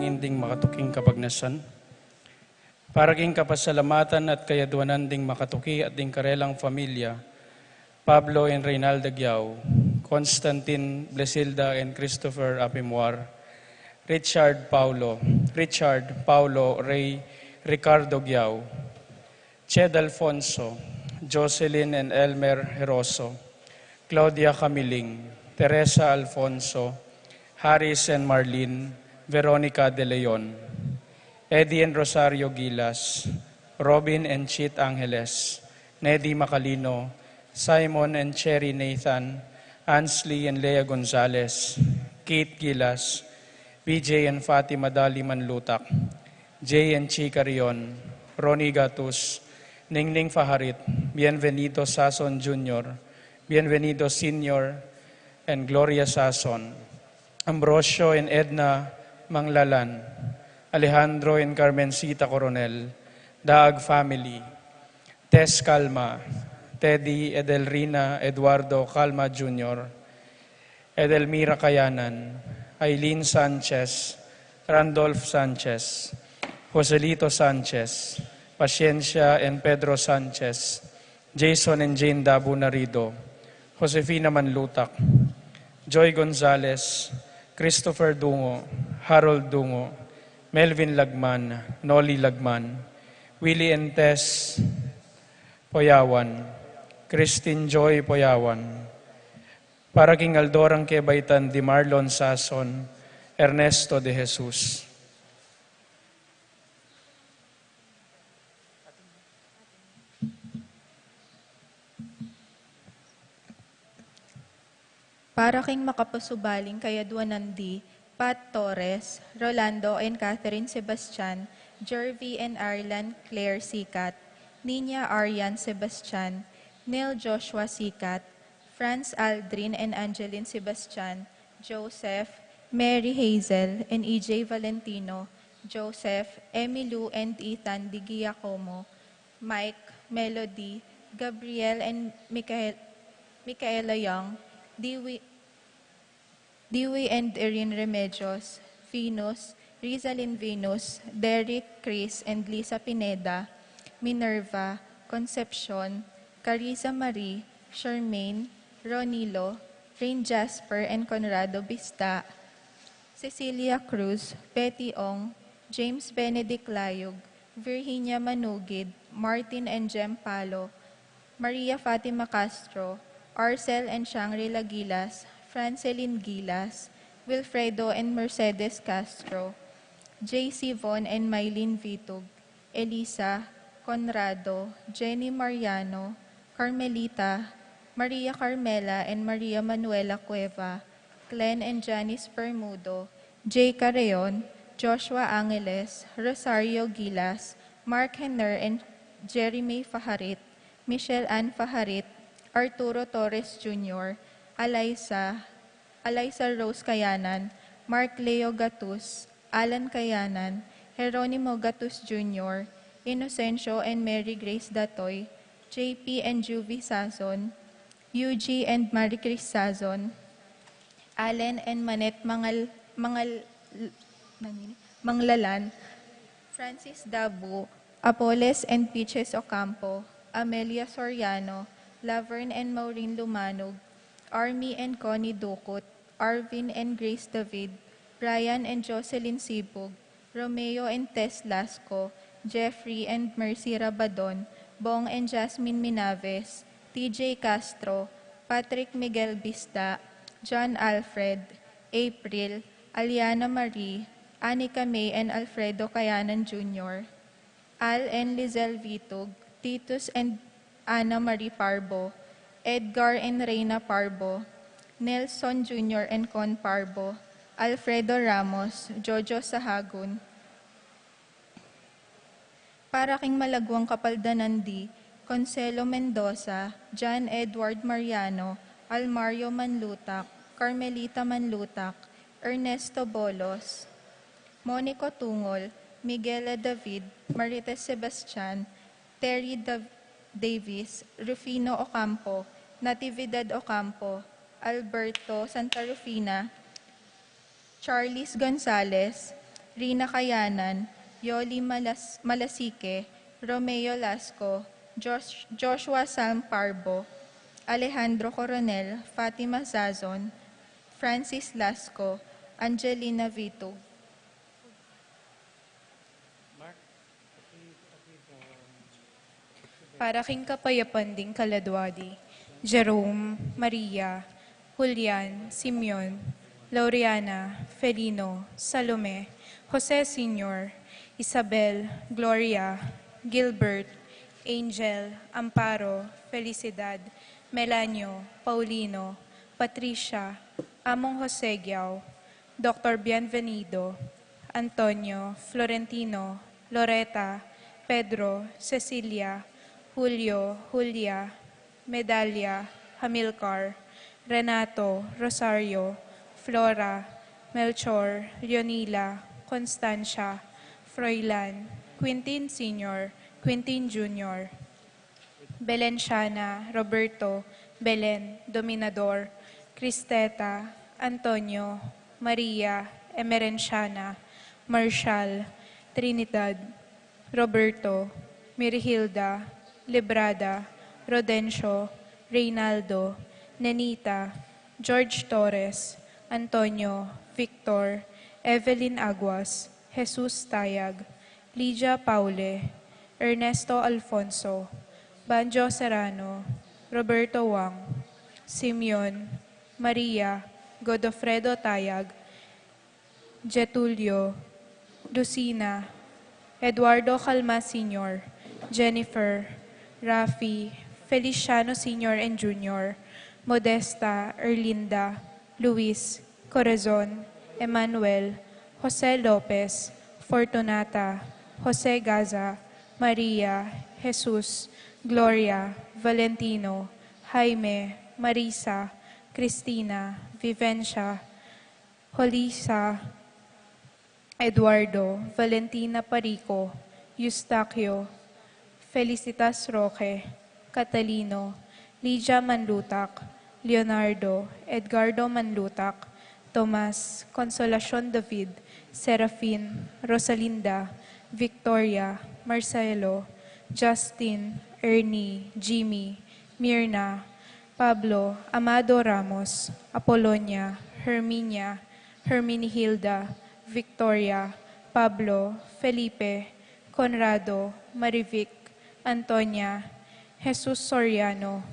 inding makatuking kapagnasan. Paraging kapasalamatan at kayaduanan ding makatuki at ding karelang familia, Pablo and Reynalda Giao, Constantine Blesilda and Christopher Apimuar, Richard Paulo, Ray, Ricardo Giao, Ched Alfonso, Jocelyn and Elmer Heroso, Claudia Camiling, Teresa Alfonso, Harris and Marlene, Veronica De Leon, Eddie and Rosario Gilas, Robin and Chit Angeles, Neddy Macalino, Simon and Cherry Nathan, Ansley and Lea Gonzalez, Kate Gilas, BJ and Fatima Dali Manlutak, Jay and Chica Rion, Ronnie Gatus, Ningning Faharit, Bienvenido Sason Jr., Bienvenido Sr., and Gloria Sason, Ambrosio and Edna Manglalan, Alejandro and Carmencita Coronel, Daag Family, Tess Calma, Teddy Edelrina Eduardo Calma Jr., Edelmira Kayanan, Eileen Sanchez, Randolph Sanchez, Joselito Sanchez, Paciencia and Pedro Sanchez, Jason and Jane Dabu Narido, Josefina Manlutak, Joy Gonzalez, Christopher Dungo, Harold Dungo, Melvin Lagman, Noli Lagman, Willie and Tess Poyawan, Christine Joy Poyawan, Paraging Aldorang Kebaitan Di Marlon Sason, Ernesto de Jesus. Para king makapasubaling kayaduanandi, Pat Torres, Rolando and Catherine Sebastian, Jervy and Arlan Claire Sikat, Nina Arian Sebastian, Neil Joshua Sikat, Franz Aldrin and Angeline Sebastian, Joseph, Mary Hazel and EJ Valentino, Joseph, Emilu and Ethan Di Giacomo, Mike, Melody, Gabriel and Micaela Young, Dewey and Erin Remedios, Venus, Rizalyn Venus, Derek, Chris and Lisa Pineda, Minerva, Concepcion, Carissa Marie, Charmaine, Ronilo, Rain Jasper and Conrado Bista, Cecilia Cruz, Betty Ong, James Benedict Layug, Virginia Manugid, Martin and Jem Palo, Maria Fatima Castro, Arcel and Shangri-La Gilas, Franceline Gilas, Wilfredo and Mercedes Castro, J.C. Von and Mylene Vitug, Elisa, Conrado, Jenny Mariano, Carmelita, Maria Carmela and Maria Manuela Cueva, Glenn and Janice Bermudo, Jay Carreon, Joshua Angeles, Rosario Gilas, Mark Henner and Jeremy Faharit, Michelle Ann Faharit, Arturo Torres Jr., Alaysa Rose Kayanan, Mark Leo Gatus, Alan Kayanan, Jeronimo Gatus Jr., Inocencio and Mary Grace Datoy, JP and Juvie Sazon, UG and Marie Chris Sazon, Allen and Manette Manglalan, Francis Dabu, Apoles and Peaches Ocampo, Amelia Soriano, Laverne and Maureen Lumanog, Army and Connie Dukut, Arvin and Grace David, Brian and Jocelyn Sibug, Romeo and Tess Lasco, Jeffrey and Mercy Rabadon, Bong and Jasmine Minaves, TJ Castro, Patrick Miguel Bista, John Alfred, April, Aliana Marie, Anika May and Alfredo Kayanan Jr., Al and Lizelle Vitug, Titus and Ana Marie Parbo, Edgar and Reina Parbo, Nelson Jr. and Con Parbo, Alfredo Ramos, Jojo Sahagun. Para king malagwang kapaldanandi, Conselo Mendoza, John Edward Mariano, Almario Manlutak, Carmelita Manlutak, Ernesto Bolos, Monico Tungol, Miguela David, Marites Sebastian, Terry Davis, Rufino Ocampo, Natividad Ocampo, Alberto Santa Rufina, Charles Gonzalez, Rina Kayanan, Yoli Malasique, Romeo Lasco, Joshua Sam Parbo, Alejandro Coronel, Fatima Zazon, Francis Lasco, Angelina Vito. Para king kapayapan ding kaladwadi, Jerome, Maria, Julian, Simeon, Laureana, Felino, Salome, Jose Sr., Isabel, Gloria, Gilbert, Angel, Amparo, Felicidad, Melanio, Paulino, Patricia, Among Jose Giao, Dr. Bienvenido, Antonio, Florentino, Loreta, Pedro, Cecilia, Julio, Julia, Medalia, Hamilcar, Renato, Rosario, Flora, Melchor, Leonila, Constancia, Froilan, Quintin Sr., Quintin Jr., Belenciana, Roberto, Belen, Dominador, Cristeta, Antonio, Maria, Emerenciana, Marshall, Trinidad, Roberto, Mirihilda, Librada, Rodencio, Reynaldo, Nenita, George Torres, Antonio, Victor, Evelyn Aguas, Jesus Tayag, Lydia Paule, Ernesto Alfonso, Banjo Serrano, Roberto Wang, Simeon, Maria, Godofredo Tayag, Getulio, Lucina, Eduardo Calma Sr., Jennifer, Rafi, Feliciano Sr. and Jr., Modesta, Erlinda, Luis, Corazon, Emmanuel, Jose Lopez, Fortunata, Jose Gaza, Maria, Jesus, Gloria, Valentino, Jaime, Marisa, Cristina, Vivencia, Holisa, Eduardo, Valentina Parico, Eustaquio, Felicitas Roque, Catalino, Lydia Manlutak, Leonardo, Edgardo Manlutak, Tomas, Consolacion David, Serafin, Rosalinda, Victoria, Marcelo, Justin, Ernie, Jimmy, Mirna, Pablo, Amado Ramos, Apolonia, Herminia, Herminihilda, Victoria, Pablo, Felipe, Conrado, Marivic, Antonia, Jesus Soriano,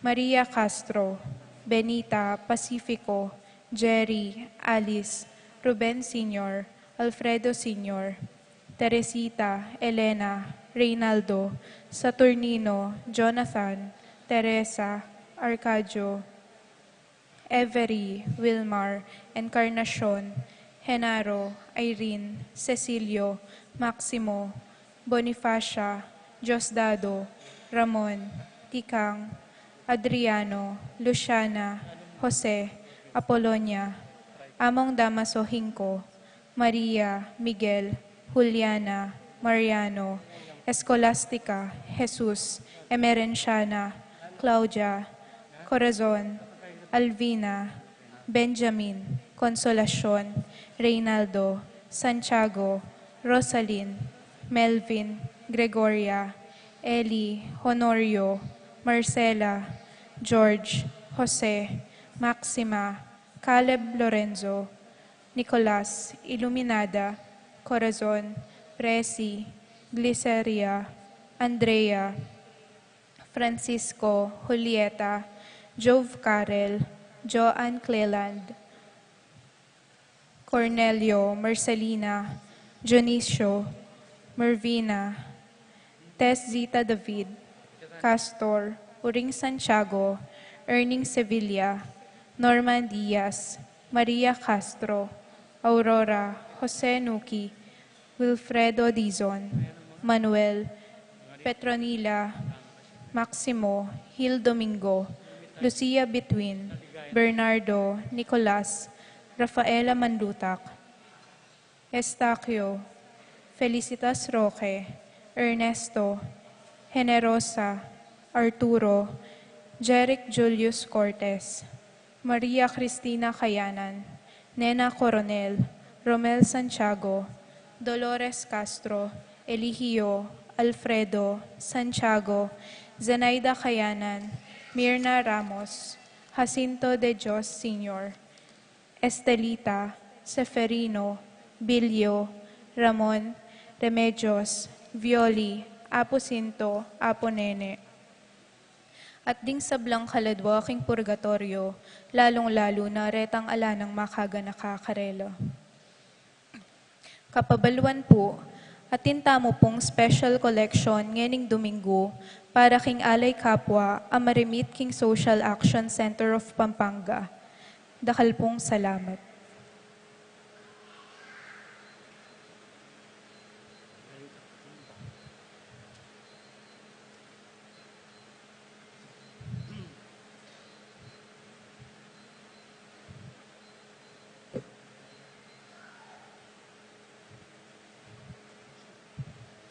Maria Castro, Benita Pacifico, Jerry, Alice, Ruben Sr., Alfredo Sr., Teresita, Elena, Reynaldo, Saturnino, Jonathan, Teresa, Arcadio, Every, Wilmar, Encarnacion, Genaro, Irene, Cecilio, Maximo, Bonifacia, Diosdado, Ramon, Tikang, Adriano, Luciana, Jose, Apolonia, Among Damaso Hinco, Maria, Miguel, Juliana, Mariano, Escolastica, Jesus, Emerenciana, Claudia, Corazon, Alvina, Benjamin, Consolacion, Reynaldo, Santiago, Rosalyn, Melvin, Gregoria, Eli, Honorio, Marcela, George, Jose, Maxima, Caleb Lorenzo, Nicolas, Iluminada, Corazon, Presi, Gliceria, Andrea, Francisco, Julieta, Jove Carel, Joanne Cleland, Cornelio, Marcelina, Dionisio, Mervina, Tess Zita David, Castor, Uring Santiago, Erning Sevilla, Norman Diaz, Maria Castro, Aurora, Jose Nuki, Wilfredo Dizon, Manuel, Petronila, Maximo, Hil Domingo, Lucia Betwin, Bernardo, Nicolas, Rafaela Mandutak, Estaquio, Felicitas Roque, Ernesto, Generosa, Arturo, Jeric Julius Cortez, Maria Cristina Cayanan, Nena Coronel, Romel Santiago, Dolores Castro, Eligio, Alfredo, Santiago, Zenaida Kayanan, Mirna Ramos, Jacinto de Dios Sr., Estelita, Seferino, Bilio, Ramon, Remedios, Violi, Aposinto, Aponene. At ding sablang kaladwa aking purgatorio, lalong-lalo na retang ala ng makaga nakakarelo. Kapabaluan po, atinta mo pong special collection ngening Domingo para king Alay Kapwa, Amarimit King Social Action Center of Pampanga. Dakal pong salamat.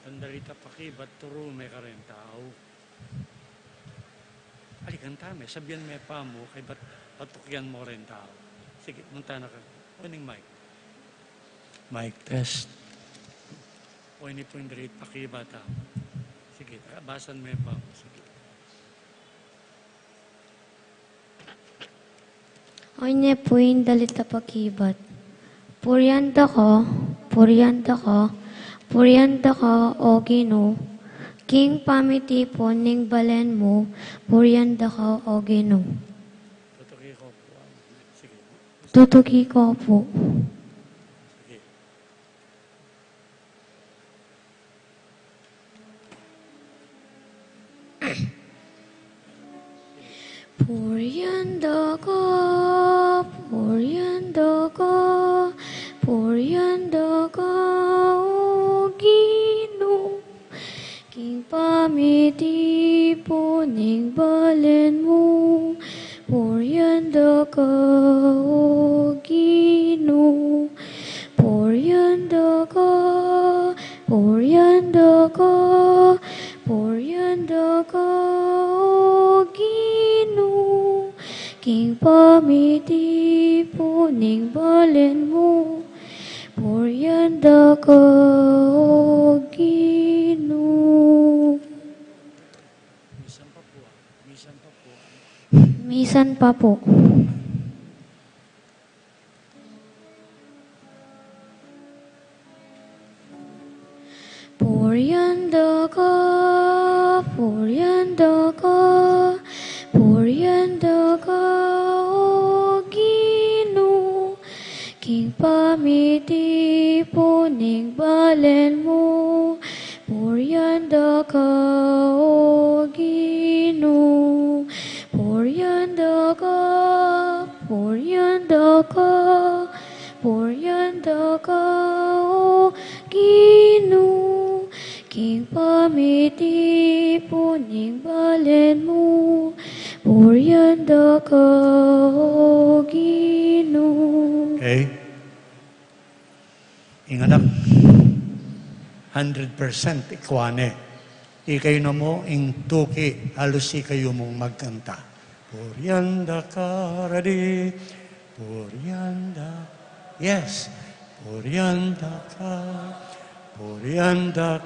Tandarita pakibat turo may karentao. Alikan tame, sabihan may pa mo, kay ba't patukyan mo rin tao. Sige, munta na ka. Oning mic. Mic test. O ini po yung darit pakibat tao. Sige, basan may pa mo. Sige. O ini po yung dalita pakibat. Puryanda ko, o Gino, king pamitipon ning balen mo, puryanda ka o Gino. Tutuki ko po. Sige. Tutuki ko po. Sige. Puryanda ka, o Gino, king pamitipon ning balen mo, puryanda ka, o Gino, puryanda ka, o Gino, king pamitipon ning balen mo, puryanda ka, o Gino. Misan pa po. Misan pa po. Misan pa po. Puryanda ka, o Gino, king pamitipon ning balen mo, puryanda ka, o Gino, puryanda ka, o Gino, king pamitipon ning balen mo, puryanda ka, o Gino. Okay? Inganak. 100% ikwane. Ikay na mo, ing tuki, halos kayo mong magkanta. Puryanda ka, ready? Puryanda. Yes. Puryanda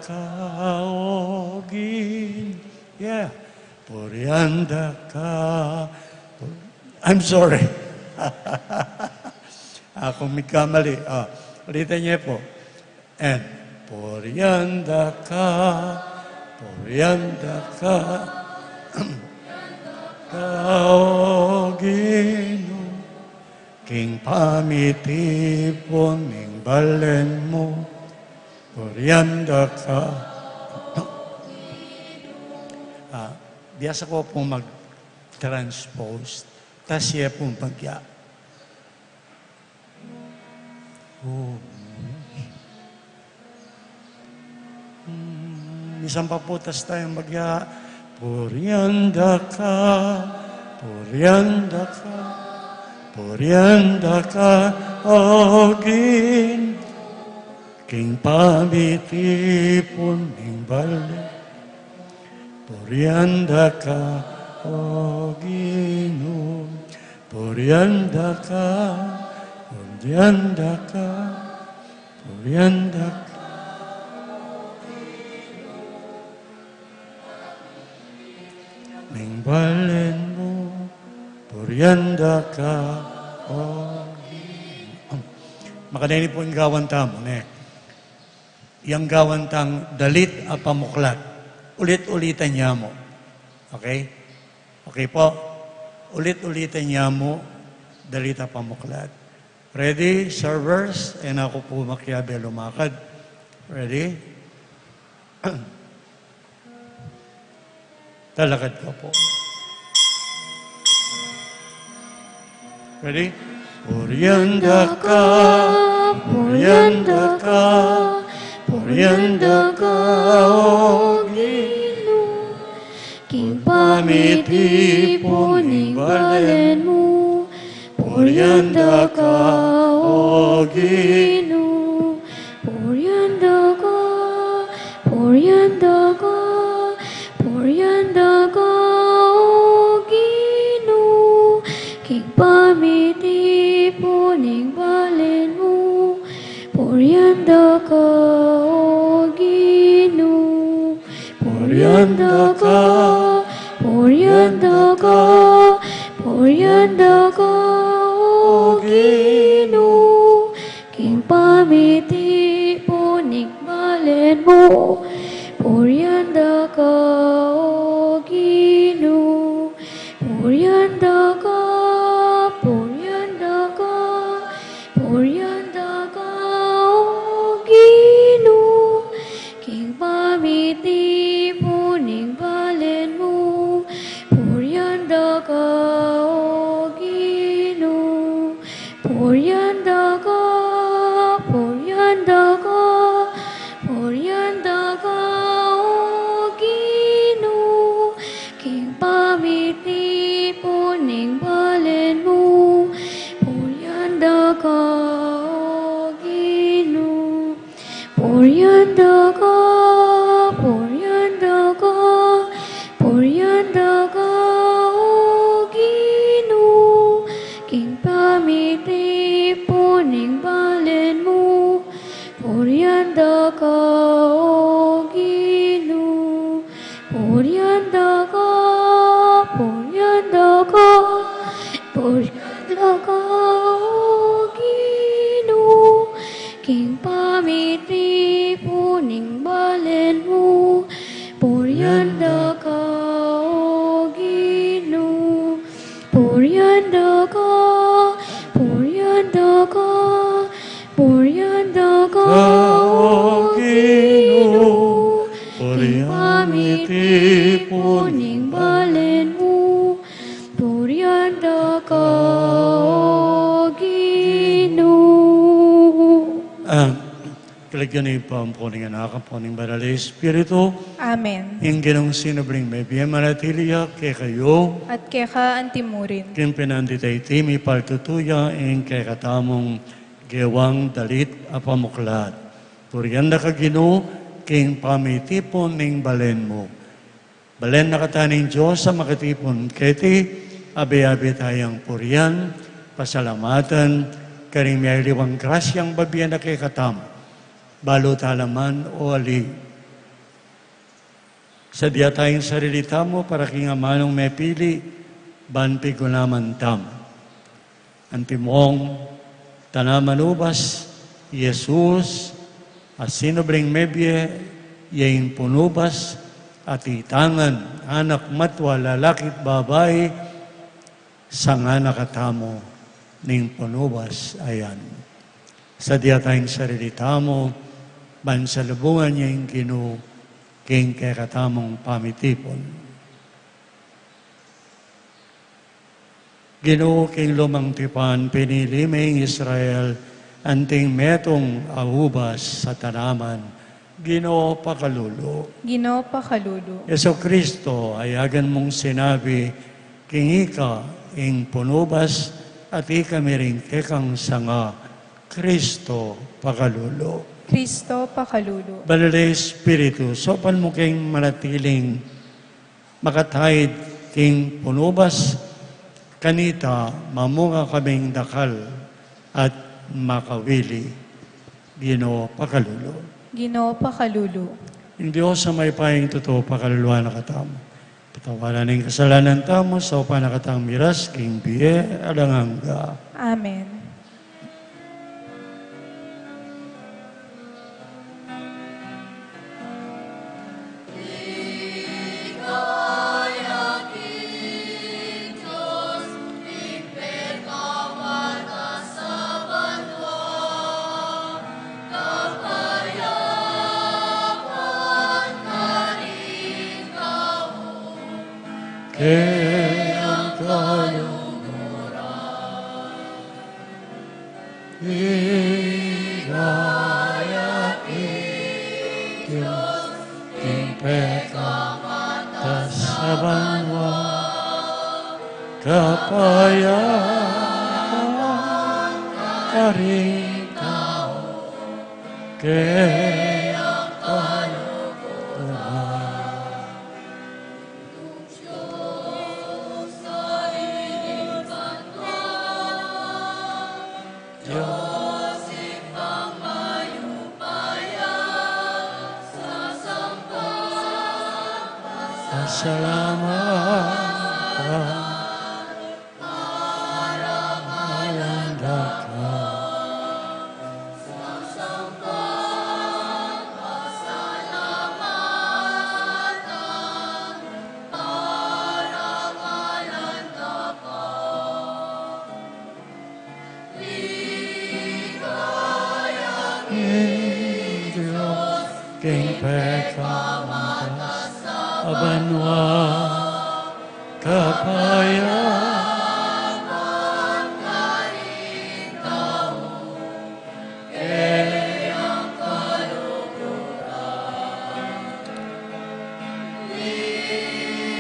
ka, o Gin. Yeah. Puryanda ka. I'm sorry. Ako may kamali. Ulitin niyo po. And, puryanda ka, o Gino, king pamitipon ning balen mo, puryanda ka. Biyasa ko pong mag-transpose, tas siya pong pagya. Isang paputas tayong magya. Puryanda ka, o Gin, king pamitipon ning balen. Puryanda ka, o Gino, puryanda ka, ning balen mo, puryanda ka, Makadani po yung gawanta mo, ne. Yang gawantang dalit a pamuklat. Ulit-ulitan niya mo. Okay? Okay po? Ulit-ulitan niya mo, dalit a pamuklat. Ready, servers? And ako po makiabe lumakad. Ready? Talakad ka po. Ready? Puryanda ka, puryanda ka, puryanda ka, o Ginoo, king pamitipo ning balen mo, puryanda ka, o Ginoo, puryanda ka, puryanda ka, puryanda ka, o Ginoo, king pamitipo ning balen mo, puryanda ka, o Ginoo, puryanda ka, puryanda ka, puryanda ka, o Ginoo, king pamitipo ning balen mo, puryanda ka, o Ginoo, puryanda ka, puryanda ka, puryanda ka, o Ginoo, king pamitipo ning balen mo, puryanda ka, o Ginoo, puryanda ka, puryanda ka, puryanda ka, o Ginoo, king pamitipo ning balen mo, puryanda ka, o Ginoo, puryanda ka, puryanda ka, puryanda ka, o Ginoo, king pamitipo ning balen mo, puryanda ka, o Ginoo, puryanda ka, puryanda ka, puryanda ka, o Ginoo, king pamitipo ning balen mo, puryanda ka, o Ginoo, puryanda ka, puryanda ka, puryanda ka, o Ginoo, king pamitipo ning balen mo, puryanda ka, o Ginoo. Kalagyan na ipam po ng anak po ng Banal na Espiritu, Amen. yung ginong sinabling may biyang manatiliya kay kayo, At keka antimurin. kin pinanditay timi paltutuya, yung kay katamong gewang dalit apamuklat. Puryanda ka Ginoo, king pamitipon ning balen mo. Balen na kataning Diyos sa makatipon, keti, abe-abe tayang puryan, pasalamatan, karing may liwang grasyang babiyan na kay katam, balo talaman o ali. Sa diya tayong sarilita mo, para kingamanong may pili, banpi ko naman tam. Antimong, tanaman ubas, Jesus, at sinobring mebye, yain punubas, at itangan, anak matwa, lalakit babay, sang anak katamo, ning punubas, ayan. Sa diya tayong sarilita mo, bansalubungan niya yung Ginoo, king kay katamong pamitipon. Ginoo king lumang tipan, pinili may Israel, anting metong ahubas sa tanaman, Ginoo pakalulo. Ginoo pakalulu. Yeso Kristo, ayagan mong sinabi, king ika, ing punubas, at ikami rin kekang sanga, Kristo pakalulo. Kristo pakalulu. Banal na Espiritu, sopan mo king manatiling makatahid king punubas, kanita mamunga kaming dakal at makawili. Ginoo pakalulo. Ginoo pakalulu. Yung Diyos sa may payong totoo, pakaluluwa na katamo. Katawanan ng kasalanan tamo sa panakatang miras, king biye, alanganga. Amen. Kaya tayo igaya Diyos, king peka sa banwa, kapayapaan ka rin tao, kaya tayo salamat para malanda ka. Diyos, king pekamantas, abanwa, kapayapaan ka rin tao, kayang kaluguran. Ligaya king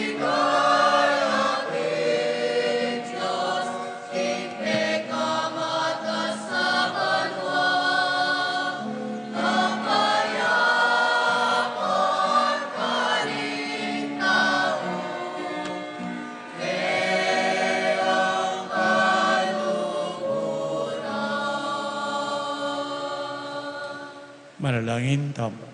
Diyos, king pekamatas sa banwa, kapayapaan ka rin tao, kayang kaluguran. Manalangin tamo.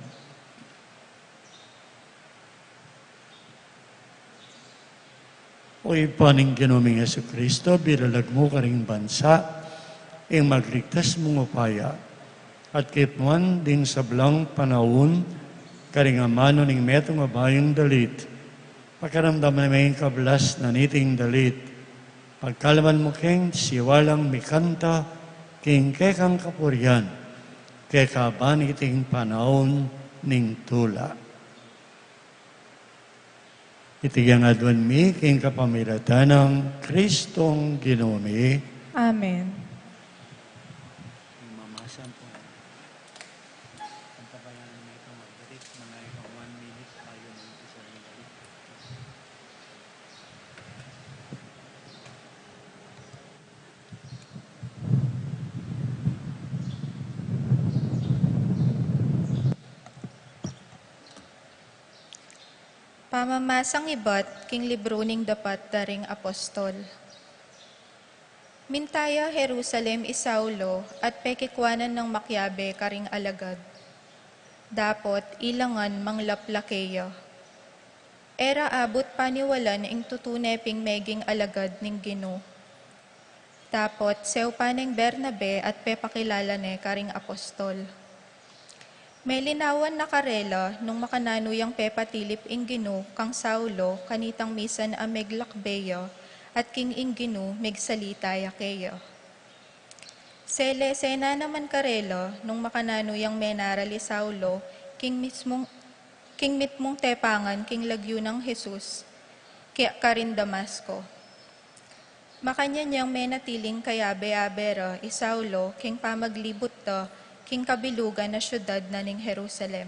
O ipaning Ginoong Jesucristo, biralag mo karing bansa, ing magligtas mong upaya, at kitmuan din sa blang panahon, karing amano ning metong abayong dalit, pagkaramdaman may kablas na niting dalit, pagkalaman mo keng siwalang mikanta, king kekang kapuryan, kekaban iting panahon ning tula. Itigang adwan mi, king kapamiratan ng Kristong Ginoomi. Amen. Mamasan po. Ang tabayan na ito magdalit, mga ikaw 1 minute tayo ng isa ng dalit. Pamamasang ibat, king libro ning dapat daring apostol. Mintaya Jerusalem isaulo at pekikwanan ng makyabe karing alagad. Dapot ilangan manglaplakeya. Era abot paniwalan ing tutuneping meging alagad ning Gino. Dapot sew paneng Bernabe at pepakilala ne karing apostol. May linawan na karela nung makananuyang pepatilip ing Gino kang Saulo kanitang misan a meglakbeya at king ing Gino megsalita yakeya. Sele sena naman karela nung makananuyang menarali Saulo king mitmong tepangan king lagyo ng Jesus kaya karin Damasco. Makanya niyang menatiling kayabe-abera Isaulo king pamaglibot ta king kabilugan na syudad na ning Jerusalem.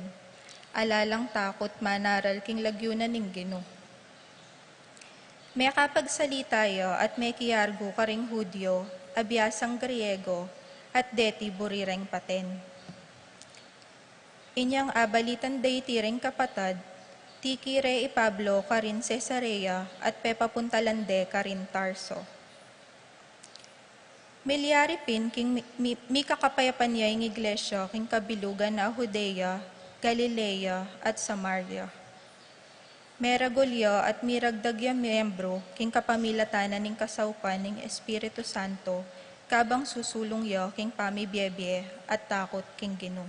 Alalang takot manaral king lagyo na ning Gino. May kapagsalita yo at may kiyargo karing Hudyo, abiyasang Griego, at deti burireng paten. Inyang abalitan daytiring kapatad, tikire Pablo karin Cesarea at pepapuntalande karin Tarso. Milyari pin king mi kakapayapan niya ing iglesia king kabilugan na Judea, Galilea at Samaria. Meragulyo at miragdagya miyembro, king kapamilatanan ning kasawpan ning Espiritu Santo, kabang susulong yo, king pamibiyebye, at takot king Gino.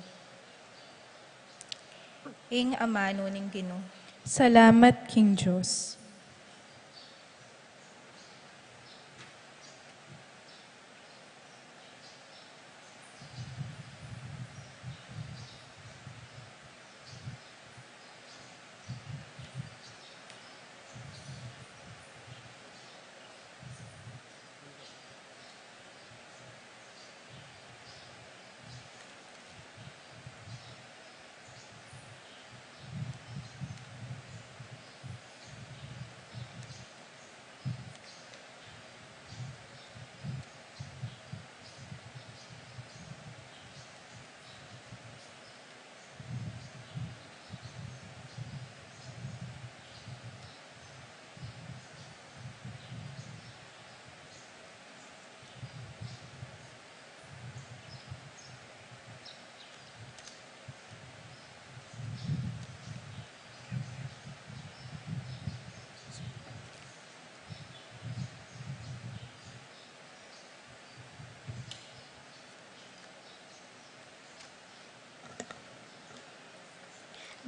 Ing amano ning Gino. Salamat, King Diyos.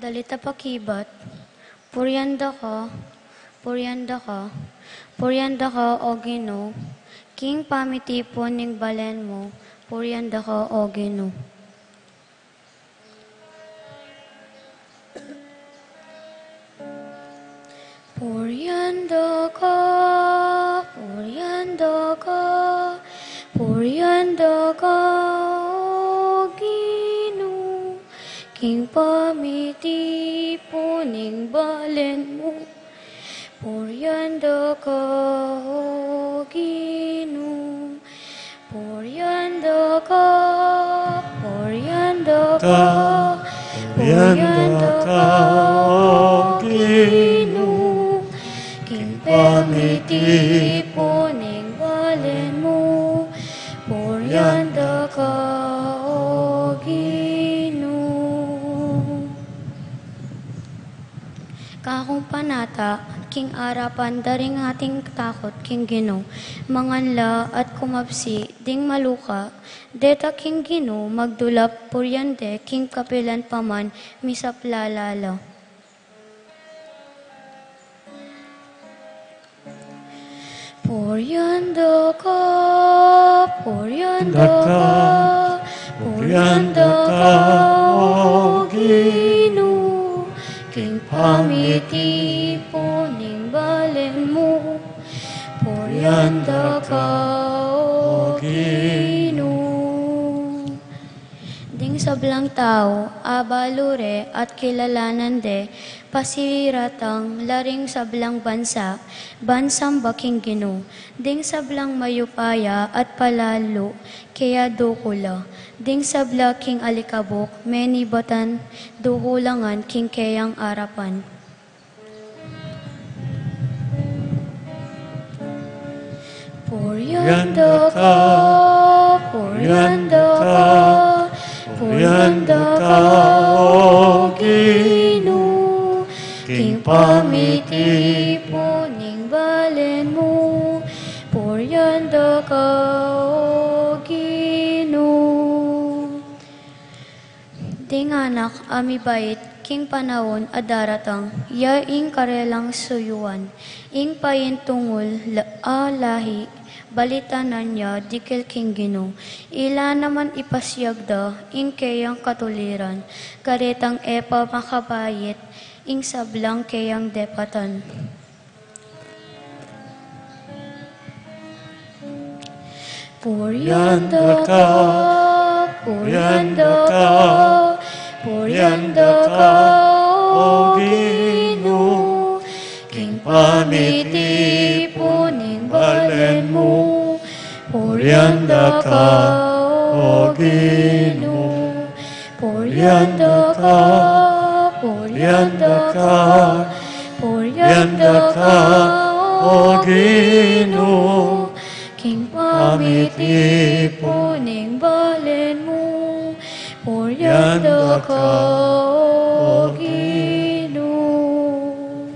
Dalita pakibat, puryanda ka, puryanda ka, puryanda ka, O Ginoo. King pamitipon ning balen mo, puryanda ka, O Ginoo. Puryanda ka, puryanda ka, puryanda ka, O Ginoo. King pamitipon ning balen mo, puryanda ka, O Ginoo. Puryanda ka, puryanda ka, puryanda ka, O Ginoo. King pamitipon ning balen mo, puryanda ka, O Ginoo. Kakong panata, king arapan, daring ating takot, king Ginoo. Manganla at kumapsi, ding maluka, deta king Ginoo, magdulap, puryante, king kapilan paman, misaplalala. Puryanda ka, puryanda ka, puryanda ka, O Ginoo. King pamitipon ning balen mo, puryanda ka, O Ginoo. Ding sablang tao, abalure at kilalanan de, pasiratang laring sablang bansa, bansang baking Ginoo. Ding sablang mayupaya at palalo, kaya dukula. Ding sabla king alikabok, meni batan, dukulangan king kayang arapan. Puryanda ka, puryanda ka, puryanda ka, O Ginoo. King pamitipon ning balen mo, puryanda ka, O Ginoo. Ding anak, ami bait, king panahon adaratang, ya ing karelang suyuan, ing payin tungol lahi, balitanan niya, dikil king Ginoo. Ila naman ipasyagda, ing kayang katuliran, karetang epa makabayit, ing sablang kayang depatan. Puryanda ka, puryanda ka, puryanda ka, O Ginoo. King pamitipon ning balen mo, puryanda ka, O Ginoo. Puryanda ka, puryanda ka, puryanda ka, O Ginoo. King pamitipon ning balen mo, puryanda ka, O Ginoo.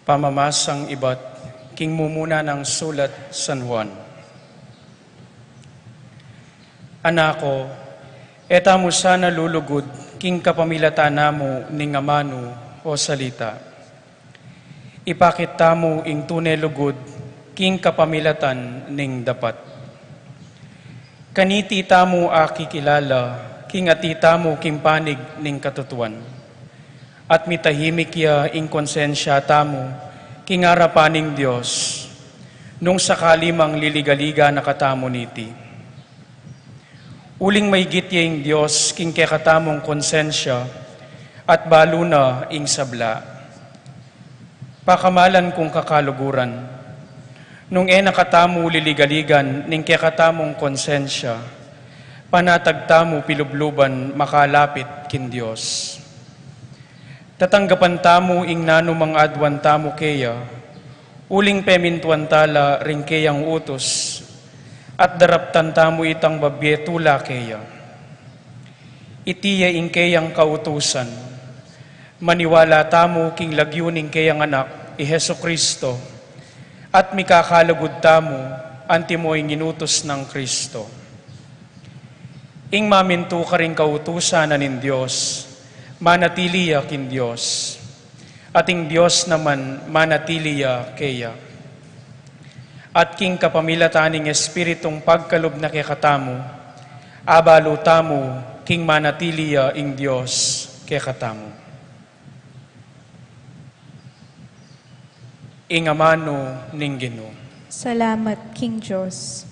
Pamamasang iba't king mumuna ng sulat San Juan. Anako, eta mo sana lulugod king kapamilata namo ning amano o salita. Ipakita mo ing tunay lugod king kapamilatan ning dapat. Kaniti tamo aki kilala king atita mo king panig ning katutuan. At mitahimik ya ing konsensya tamo king arapaning Diyos nung sakali mang liligaliga na katamo niti. Uling may gitya ing Diyos king kekatamong konsensya at balo na ing sabla. Pakamalan kong kakaluguran, nung nakatamo liligaligan ning kekatamong konsensya, panatagtamo pilubluban makalapit kin Diyos. Tatanggapan tamo ing nanumang adwan tamo keya, uling pemintuan tala ring keyang utos, at daraptan tamo itang babyetula keya. Itiya ing keyang kautusan, maniwala tamo king lagyuning keyang anak, i Heso Kristo, at mikakalagod tamo, antimo ing inutos ng Kristo. Ing maminto ka ring kautusan na nin Diyos, manatiliya kin Diyos, ating Diyos naman manatiliya keya. At king kapamilataning Espiritong pagkalob na kekatamo, abalo tamo king manatiliya ing Diyos kekatamo. Ing amano ning Ginoo. Salamat, King Diyos.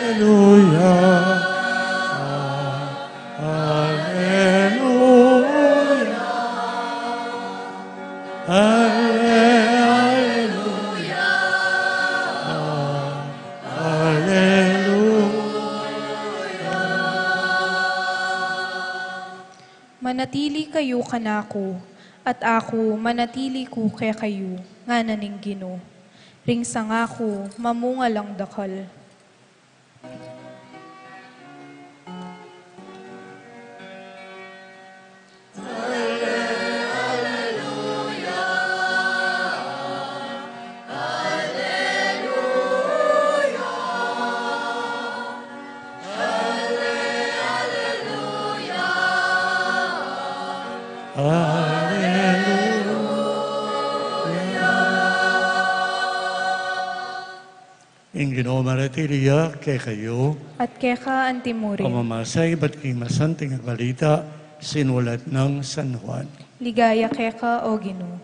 Hallelujah. Hallelujah. Hallelujah. Hallelujah. Manatili kayo kanako, at ako manatili ko kay kayo, nga naning Ginoo. Ring sangako, mamungal ang dakal. Ing Ginoo manatiliya kay kayo, At keka antimuri, pamamasay ba't king masanting ang balita, sinulat ng San Juan. ligaya keka o Ginoo.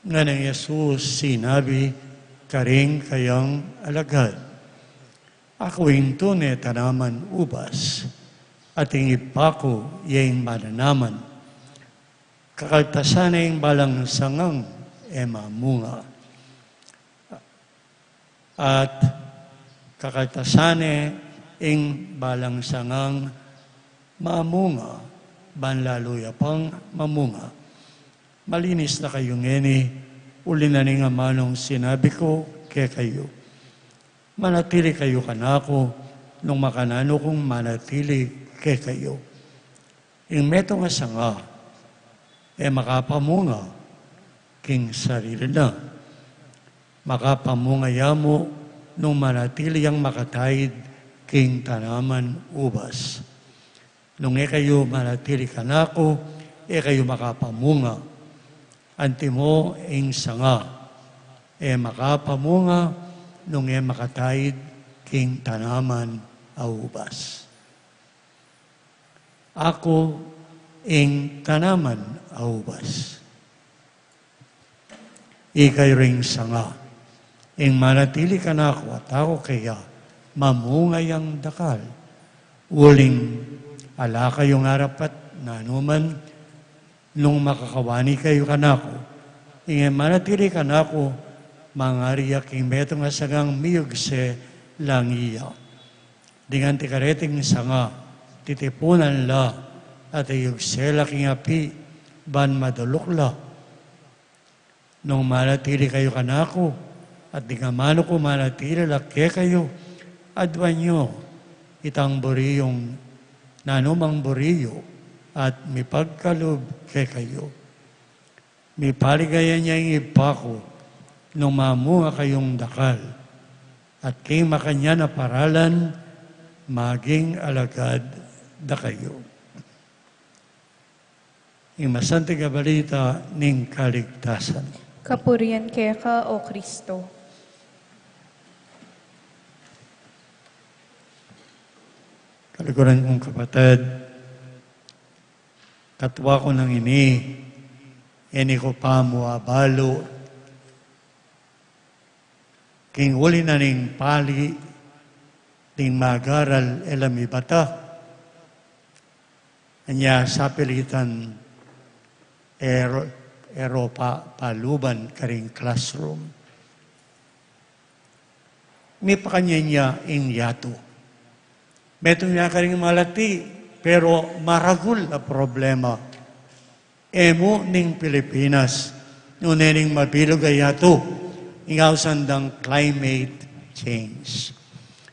Nga ng Jesus sinabi, karing kayang alagad. Ako'y tunay tanaman ubas, at ipako yung mananaman. Kakaltasan yung balang sangang emamunga. At kakatasane, ing balang sangang mamunga, banlaluya pang mamunga. Malinis na kayo ngeni, uli na nga manong sinabi ko kay kayo. Manatili kayo kanako, nung makanano kong manatili kay kayo. Ing meto nga sanga, makapamunga, king sarili na. Makapamungaya mo, nung manatili ang makatayid, king tanaman ubas. Nung kayo manatili kanako, kayo makapamunga. Antimo ing sanga, makapamunga, nung makatayid, king tanaman ubas. Ako ing tanaman ubas. Ikay ring sanga, ing manatili kanako at ako kaya, mamungay ang dakal. Uling ala kayong arapat na anuman nung makakawani kayo kanako. Inge manatili kanako, mangariyak ing meto nga sagang miyugse lang iya. Dengan tikareting sanga, titipunan la, at iyugse laking api, ban madulukla. Nung manatili kayo kanako, at di nga mano ko manatili laki kayo, adwan nyo, itang buriyong nanumang buriyo at may pagkalob kay kayo. May paligayan niya yung ipako nung mamunga kayong dakal at king makanya na paralan maging alagad da kayo. Yung masantig na balita ning kaligtasan. Kapurian kaya ka, O Kristo. Kaliguran kong kapatid, katwa ko ng ini ko pa mo abalo, king uli na ning pali, ning magaral elami bata, anya sa pilitan Europa paluban karing classroom. May pakanya niya ing yato. Metong niya karing malati, pero maragul na problema. Emo ning Pilipinas, nunening mabilog ayato, ingaw sandang climate change.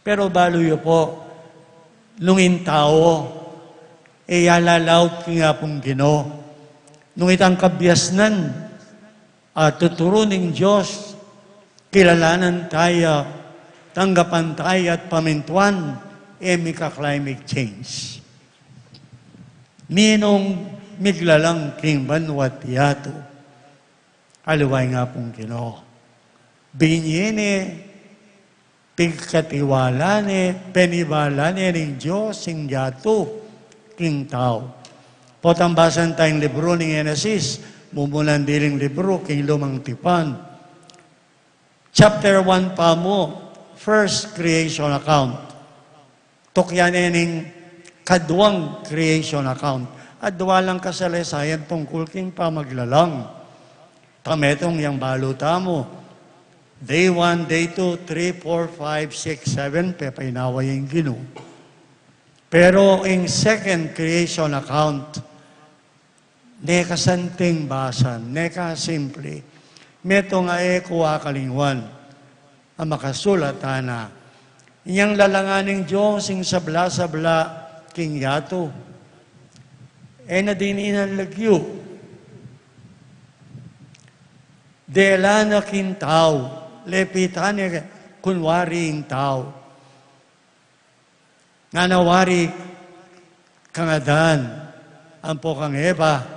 Pero baluyo po, nungin tao, yalalaw nga pong Ginoo. Nung itang kabyasnan, tuturuning Diyos, kilalanan tayo, tanggapan tayo at pamintuan, mika climate change. Ninong miglalang king banwat yato, aliway nga pong Ginoo. Binyene, pigkatiwalane, penibalane ng Diyos, sing yato, king tao. Potambasan tayong libro ng Genesis, mumulan diling libro, king lumang tipan. Chapter 1 pa mo, first creation account. Tukyanin ng kadwang creation account. At duwalang kasalasayan tungkol king pamaglalang. Tametong yung baluta mo. Day 1, day 2, 3, 4, 5, 6, 7, pepainawa yung Ginoo. Pero in second creation account, neka santing basan, neka simple, meto nga kuha kalingwan, ang makasulat na, inyang lalanganing Diyos, sing sabla-sabla, king yato, na din inalagyo, dela na kintaw, lepitan kunwari yung tao, nga nawari kangadan, ang po kang Eva,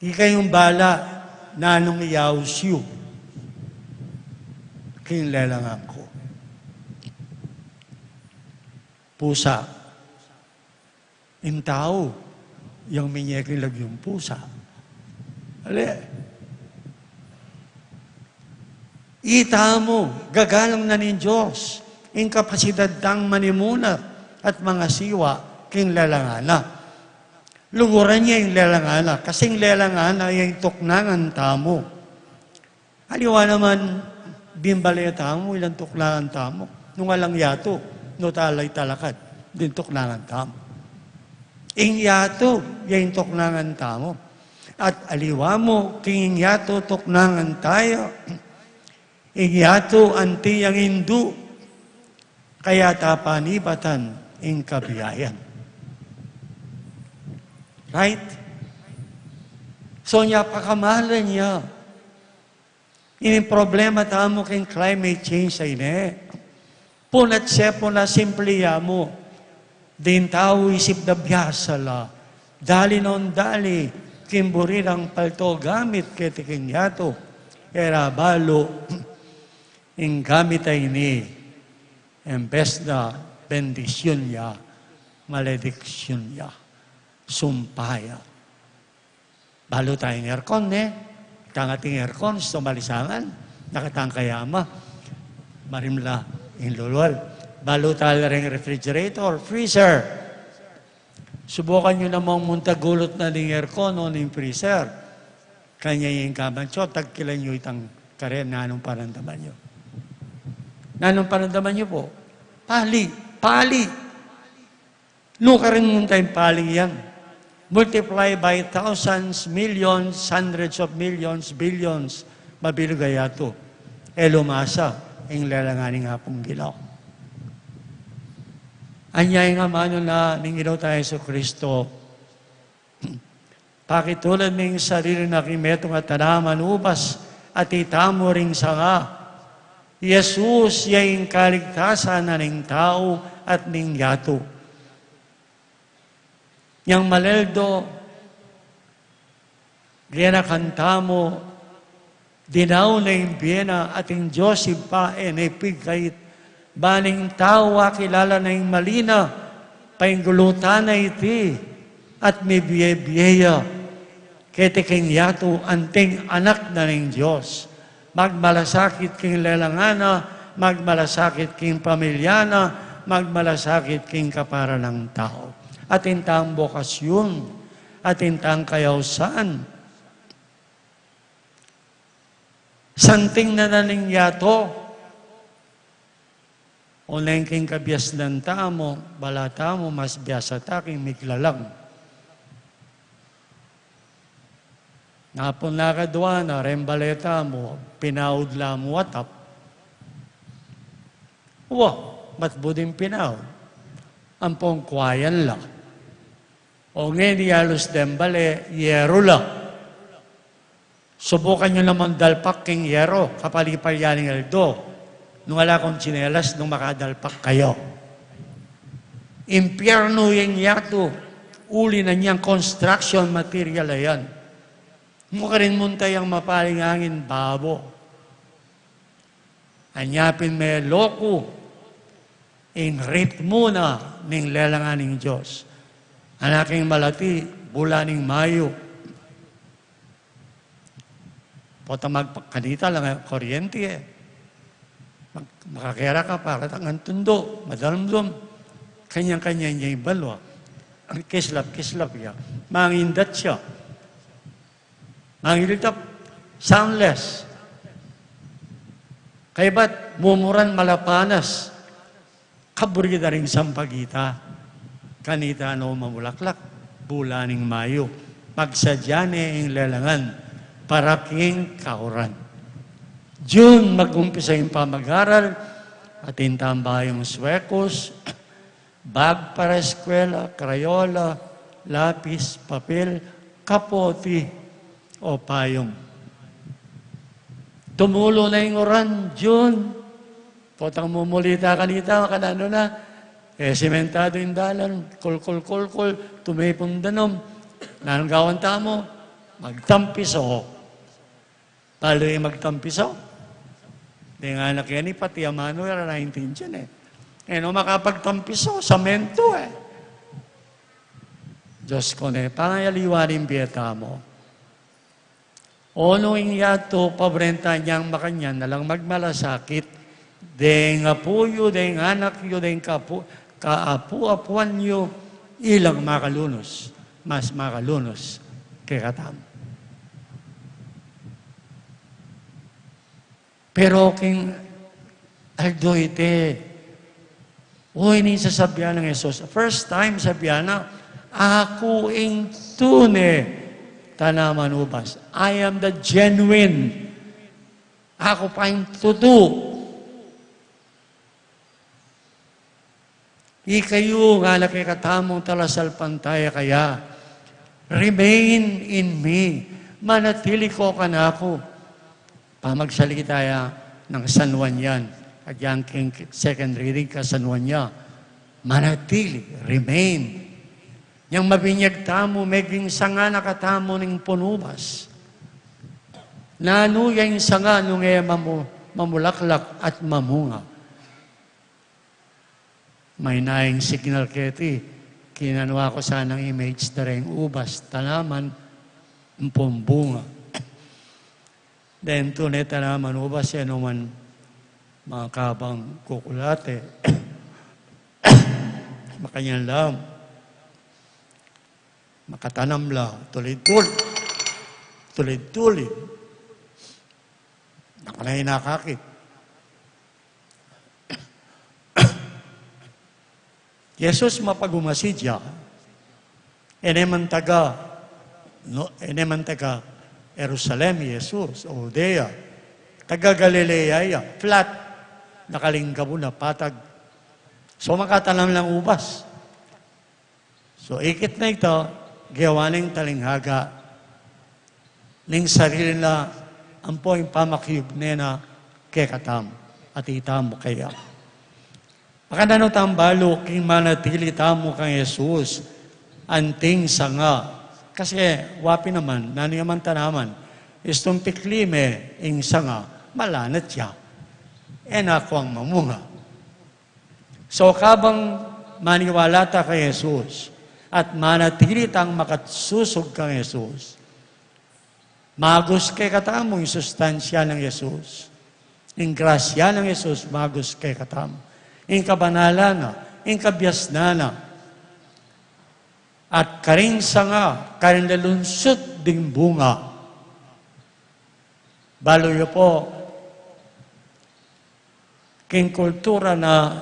ikayong bala, nanong iyaw siyo, kinlelangan ko. Pusa, yung tao, yung minyekilag yung pusa. Ita mo, gagalang na ni Diyos, yung kapasidad tang manimuna at mga siwa, king lalangana. Luguran niya yung lalangana, kasing lalangana yung tuknangan tamo. Haliwa naman, bimbalaya tamo, ilang tuknangan tamo. nung alang yato, no talay talakad, din tuknangan tamo. Ing yato, yung tuknangan tamo. At aliwa mo, king yato tuknangan tayo, ing yato anti ang hindu, kaya tapanibatan ing kabiyayan. Right? So niya pakamalan niya. Ini problema tamo king climate change ay ne. Punat siya po na simple mo. Din tao isip na biyasa la. Dali non dali. Kimburirang palto gamit kiti king yato. Era balo. Ing gamit ay ni. Embes na bendisyon niya. Malediksyon niya. Sumpaya. Balo tayong aircon, Tangating aircon, sumalisangan. Nakatang kayama. Marimla, inlulwal. Balo tayo rin refrigerator, freezer. Subukan nyo namang muntagulot na ng aircon o ng freezer. Kanya yung kamancho, tagkilan nyo itang karen na anong parandaman nyo. Na anong parandaman nyo po? Pali. No ka rin munta yung pali yan. Multiply by thousands, millions, hundreds of millions, billions, mabilugay ato. Lumasa, ang lalanganing hapong gilaw. Anyay nga mano na ningilaw tayo sa Kristo. Pakitulad ng sarili na kimetong at tanaman ubas at itamo ring sanga. Jesus yung kaligtasan na ng tao at ng yato. Yang maleldo, gena kantamo, dinaw na yung biyena at yung Diyos ipa enepigkait, baling tawa kilala na yung malina, painggulutan na iti, at may biye-biyeya, ketiking yato, anting anak na ng Diyos. Magmalasakit king lelangana, magmalasakit king pamilyana, magmalasakit king kapara ng tao. At intang bokasyon, at intang kayawsan. Santing na naning yato, unang king kabyas ng tamo, balata mo, mas biyasa taking miklalang. Napon nakadwa na, rembaleta mo, pinaudla mo watap. Matbuding pinaud. Ang pongkwayan lang. O ngayon, yalos dembale, yero lang. Subukan nyo naman dalpak king yero, kapalipal yaning eldo. Nung wala kong tsinelas, nung makadalpak kayo. Impyerno yung yato, uli na niyang construction material na yan. Mukha rin muntay ang mapaling hangin, babo. Anyapin may loko, in ritmo na ning lelanganing Diyos. Anaking malati, bulaning Mayo. Pota magkanita lang, kuryente Makakera ka para tangan tundo, madalamdom. Kanyang-kanya niya yung balwa. Ang kislap ya. Mangindat siya. Mangilitap, soundless. Kaya ba't mumuran malapanas? Kaburida rin sampagita. Kanita mamulaklak, bulaning Mayo. Pagsadyane ang lalangan, paraking kauran. June, mag-umpisa yung pamag-aral, at intambayong swekos, bag para eskwela, krayola, lapis, papel, kapoti, o payong. Tumulo na yung oran, June. Potang mumulita kanita, kanano na, sementado yung dalan, kol, tumipong danom, nananggawan tamo, magtampiso. Palo yung magtampiso. Di nga anak yan, pati amano, era 19 dyan makapagtampiso, samento Diyos ko pangayaliwanin biyeta mo. Onoing yato, pabrenta niyang makanyan, nalang magmalasakit, deng apuyo, deng anak yo, deng kaapu-apuan nyo, ilang makalunos, mas makalunos kay katam. Pero king aldo ite, O ini sasabihan ng Jesus. First time sabihan na, ako ing tune tanaman ubas. I am the genuine. Ako pa yung tutu. Ikayo nga laki katamong talasal pantaya kaya. Remain in me. Manatili ko ka na ako. Pamagsalita ng San Juan yan. At yan king second reading ka San Juan niya. Manatili, remain. Yang mabinyag tamo, meging sanga nakatamo ng punubas. Nanuya yung sanga nung mamulaklak at mamunga. May naing signal keti, kinanwa ko sanang image na rin ubas, tanaman, pumbunga. Then tunay tanaman ubas, yan naman mga kabang kukulate. Makanyang lam. Makatanam la, tulid-tulid. Nakanay nakakit. Jesus mapagumasidya, eneman taga Jerusalem, Jesus, Judea, taga Galilea, flat, nakalingkabo na patag. So makatanam lang ubas. So ikit na ito, gawa ng talinghaga, ng sarili na ang po'y pamakyub na kekatam at itam kaya. Makadano tambalo, king manatili tamo kang Jesus, anting sanga. Kasi wapi naman, naniyaman tanaman, istong piklime, ing sanga, malanat siya. Ako ang mamunga. So kabang maniwala ta kay Jesus, at manatili tang makatsusog kang Jesus, magos kay katamo yung sustansya ng Jesus. Yung grasya ng Jesus, magos kay katamo. Yung kabanalan na, yung kabyasna na. At karing sanga, karing lalunsot ding bunga. Baloy po, king kultura na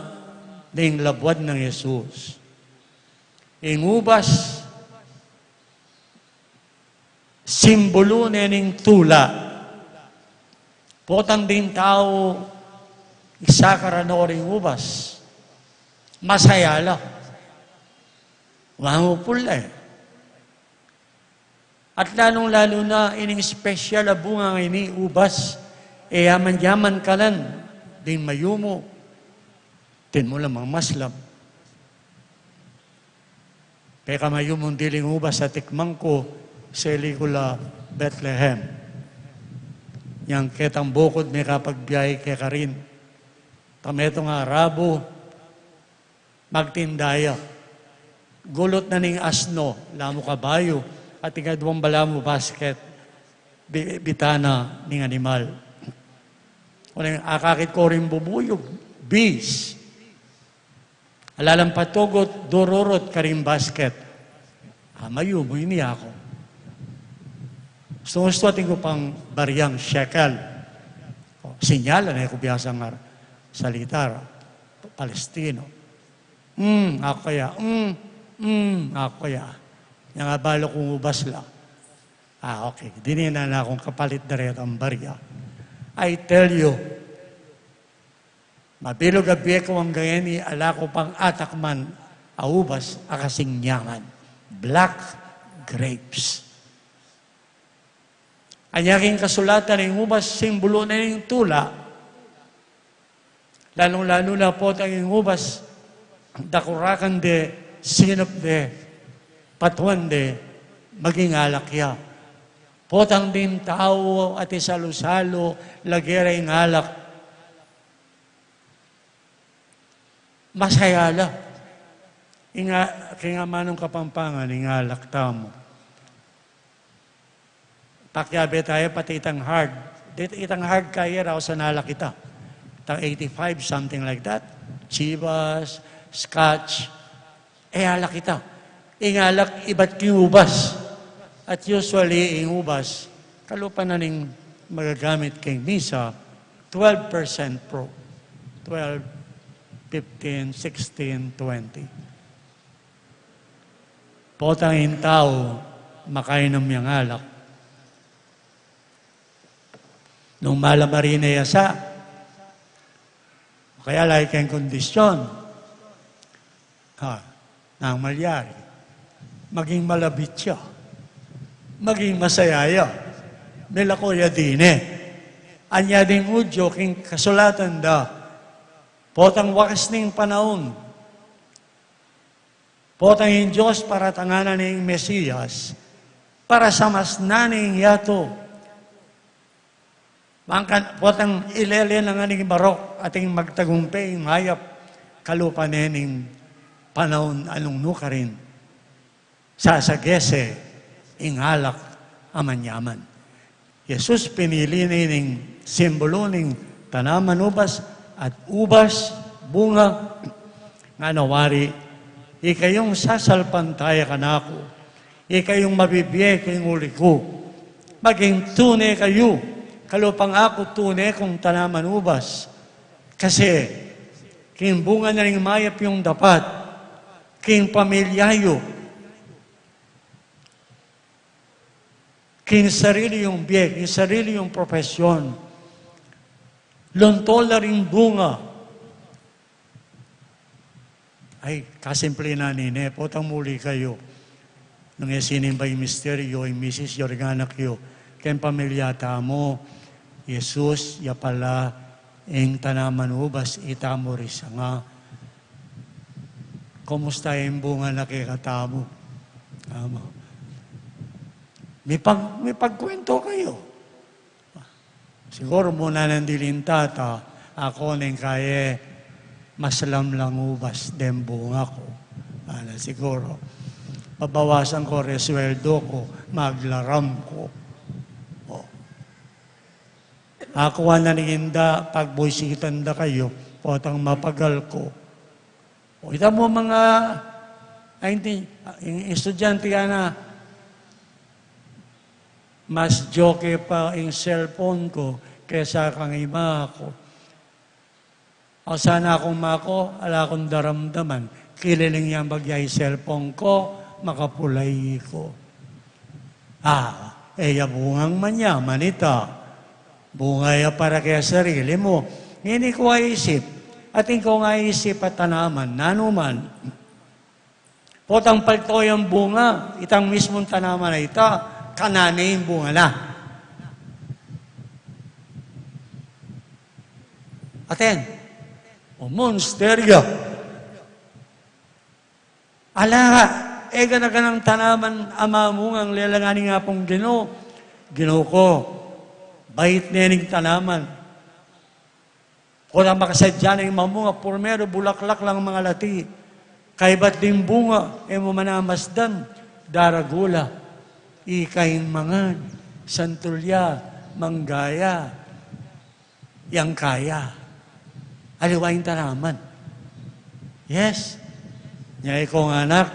ding labwad ng Jesus. Yung ubas, simbolo nening tula. Potang din tao, isa karanoring ubas. Masaya lang. Wangupula eh. At lalong-lalo na, ining special na bunga ini ubas, yaman-yaman ka lang, din mayumo, tin mo lamang maslam. Kaya kamayumong diling ubas sa tikmang ko, sa Elikula, Bethlehem. Yang ketang bukod may kapagbiyahe kay Karin. Kameto nga Arabo, magtindaya. Gulot na ning asno, lamo kabayo, at ingadwang balamo basket, bitana ning animal. Unang akakit ko rin bubuyog, bees. Alalang patugot, dororot karing basket. Amayo mo, ini ako. Gusto ating ko pang bariyang shekel. Sinyalan na ko biyasa nga salita, Palestino. Ako kaya, ako kaya. Yang abalo kong ubas la. Okay. Dinina na akong kapalit na rin ang barya. I tell you, mabilog gabi ko ang gayani, ala ko pang atakman, aubas, akasing nyaman. Black grapes. Anyaking kasulatan ng ubas, simbolo na yung tula. Lalong-lalo na po ang ubas, dakurakan de, sinop de, patuan de, maging alakya. Potang din tao at isalo-salo, lagera yung alak. Masayala. Kaya manong kapampangan, ingalak tamo. Pakyabe tayo, pati itang hard. Itang hard kaya raw sa nalak kita. Itang 85, something like that. Chivas, Scotch. Alak kita. Ingalak, iba't kiubas. At usually, ingubas, kalupa na ning magagamit kay Misa, 12% pro. 12 15, 16, 20. Potang tao, makainom niyang alak. Nung malamari na yasa, kaya like ang kondisyon, nang malyari, maging malabit siya, maging masayaya, melakoya dine, anya ding udyo, king kasulatan da, potang wakas ning panahon, potang yung Diyos para tanganan ng Mesiyas, para sa mas naning yato, potang ilele ng aning barok ating magtagumpay, hayap, kalupanening panahon anong nukarin, sasagese, ingalak, amanyaman. Jesus pinili ng simbolo ng tanaman ubas at ubas, bunga, nga nawari, ikayong sasalpantaya ka na ako, ikayong mabibiyay kayong uli ko, maging tunay kayo, kalupang ako tunay kung tanaman ubas. Kasi, king bunga na rin mayap yung dapat, king pamilyayo, king sarili yung biyek, king sarili yung profesyon, lontol na rin bunga. Ay, kasimple na nine, potang muli kayo. Nung sinimba yung misteryo, yung misis, yung anak yo, kayong pamilyata mo, Jesus, ya pala, ang tanaman ubas, itamo rin siya nga. Kumusta yung bunga na kikatamo? May pagkwento kayo. Siguro muna ng dilintata, ako nang kaya masalam lang ubas, dem bunga ko. Siguro, babawasan ko resweldo ko, maglaram ko. Ako na ninginda, pagbuisitan da kayo, potang mapagal ko. Ita mo mga, yung estudyante na, mas joke pa yung cellphone ko kaysa kang ima ako. O sana akong mako, ala akong daramdaman. Kililing yung bagyay cellphone ko, makapulay ko. Bungang manyaman ita. Bungaya para kaya sarili mo. Hindi ko aisip. At hindi ko nga isip at tanaman, nanuman. Potang palto yung bunga, itang mismong tanaman na ita, kananay yung bunga na. Aten, monsterya. Ala, ganaganang tanaman, ama mo, ang lelanganin nga pong Ginoo ko, bait nening tanaman. Kung na makasadya ng mamunga, pormero, bulaklak lang mga lati. Kaiba't din bunga, mo manamasdan, daragula, ikain mangan, santulya, manggaya, yang kaya. Aliwain tanaman. Yes. Nyay kong anak,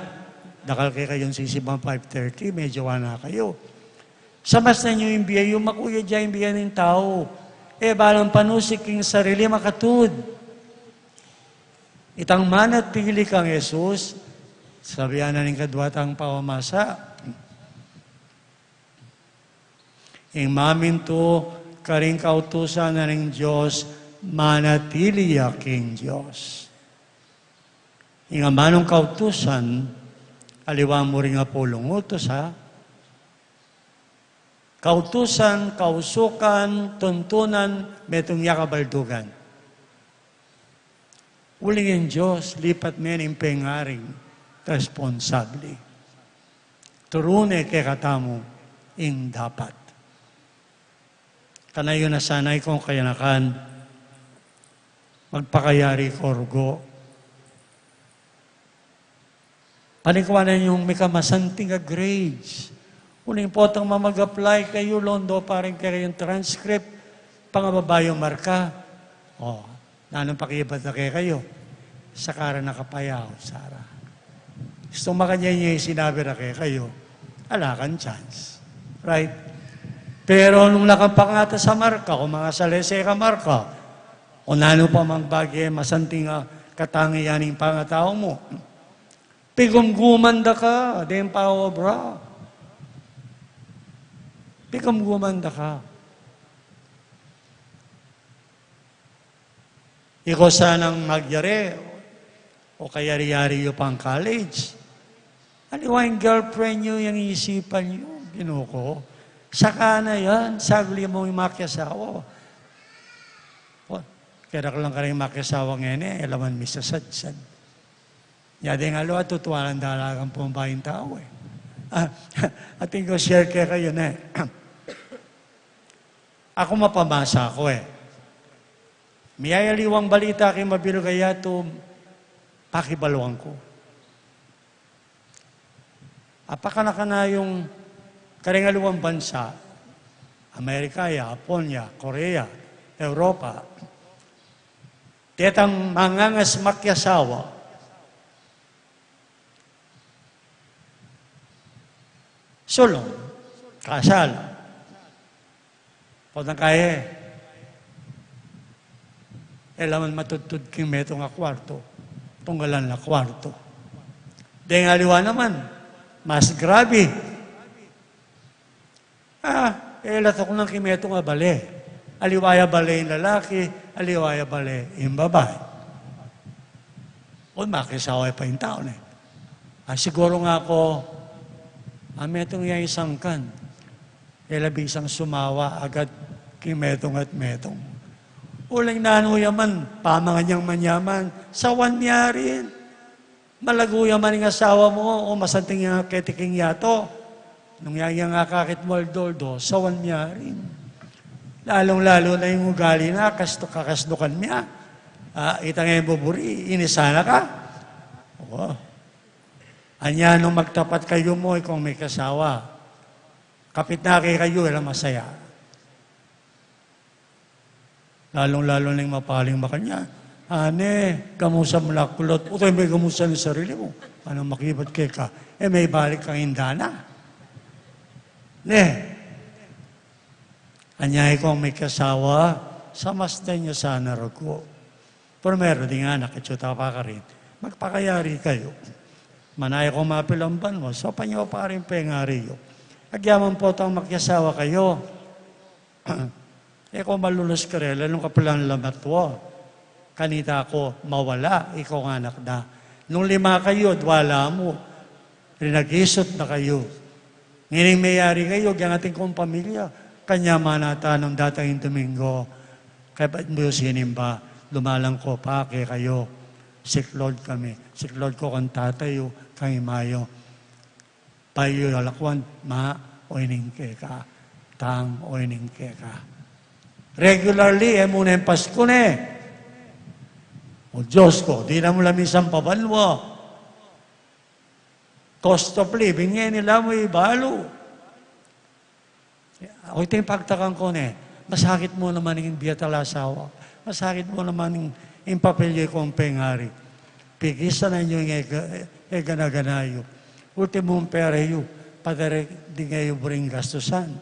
dakal kayo kayong sisibang 5:30, medyo na kayo. Samas na nyo yung biya, yung makuya dyan yung biya ng tao. Balang panusik yung sarili makatud. Itang manat pili kang Jesus, sabihan na ng kadwatang pawamasa. Ing mamin to, karing kautusan na ng Diyos, manatili yaking Diyos. Ing amanong kautusan, aliwang mo rin nga pulong utos, ha? Kautusan, kausukan, tuntunan, metong yakabaldugan. Uling yung Diyos, lipat men yung pengaring responsabli. Turune kay katamo, ing dapat. Kanayo na sanay kong kayanakan, magpakayari korgo. Panikwanan yung may kamasanting grades. Uling potang mamag-apply kayo, londo, parang kayo yung transcript, pangababayong marka. Nanong pakibat na kayo? Sakara nakapayaw, Sara. Gusto makanya niya yung sinabi na kayo, ala kang chance. Right? Pero nung nakampangata sa marka, kung mga salese ka marka, o nano pa mang bagay, masanting katangianing pangatao mo. Pigumgumanda ka, den paobra. Pigumgumanda ka. Ikaw sanang magyari, o kaya riyari yung pang college. Aliwa yung girlfriend nyo, yung isipan nyo, ginuko. Saka na yan, sagli mo yung makiasawa. Kaya ka lang ka rin makiasawa ngayon alaman mi sa sadsan. Yada nga lo, at tutuwa lang dalagang pumbayin tao At ikaw share kayo na Ako mapamasa ako Miyayaliwang balita kay mabilo kaya ito, pakibaluan ko. Apakana ka na yung karingaluang bansa, Amerika, Japonya, Korea, Europa, tetang mangangas makyasawa, sulong, kasal, podang kaya elaman matutud king meto nga kwarto, tunggalan na kwarto. Dahil aliwa naman, mas grabe. Elatok ng kimeto nga bale. Aliwaya bale yung lalaki, aliwaya bale yung babae. O makisaway pa yung taon siguro nga ako, metong yung isang kan, elabi isang sumawa agad kimetong at metong. Ulang nanuyaman, pamangan niyang manyaman, sawan niya rin. Malaguya man ang asawa mo, o masanting nga ketiking yato. Nung yang nga kakit moldoldo, sawan niya rin. Lalong-lalo na yung ugali na, kakasdukan niya. Itang yung buburi, inisana ka. Anya, nung magtapat kayo mo, kung may kasawa, kapit na kayo, ilang masaya. Lalong-lalo na yung mapaling makanya. Kamusa mo lakulot. O tayo may kamusa ng sarili mo. Anong makibat kay ka? May balik kang indana. Anyay ko ang may kasawa, samastay niyo sana rago. Pero meron din anak, itsuta pa ka rin. Magpakayari kayo. Manay ko mapilamban mo, so panyo pa rin pengariyo. Agyaman po itong magkasawa kayo. Kung malulus ka rin, lalong kapalang lamatwa. Kanita ako, mawala, ikaw ang anak na. Nung 5 kayo, wala mo. Rinag-isot na kayo. Ngayon mayari kayo, yung ating kong pamilya. Kanya manata nung datang Domingo. Kaya ba't mo sinimba? Lumalang ko, pake kayo. Siklod kami. Siklod ko kang tatayo, kang imayo. Payo alakwan, oining ke ka. Tang oining ke ka. Regularly, muna yung Pasko O Diyos ko, di na mo lang isang pabalwa. Cost of living, nila mo ibalo. O ito yung pagtakang ko masakit mo naman yung biyatalasawa. Masakit mo naman yung papelye kong pengari. Pigisa na nyo yung ganaganayo. Ultimong perayo, padare di ngayon buring gastusan.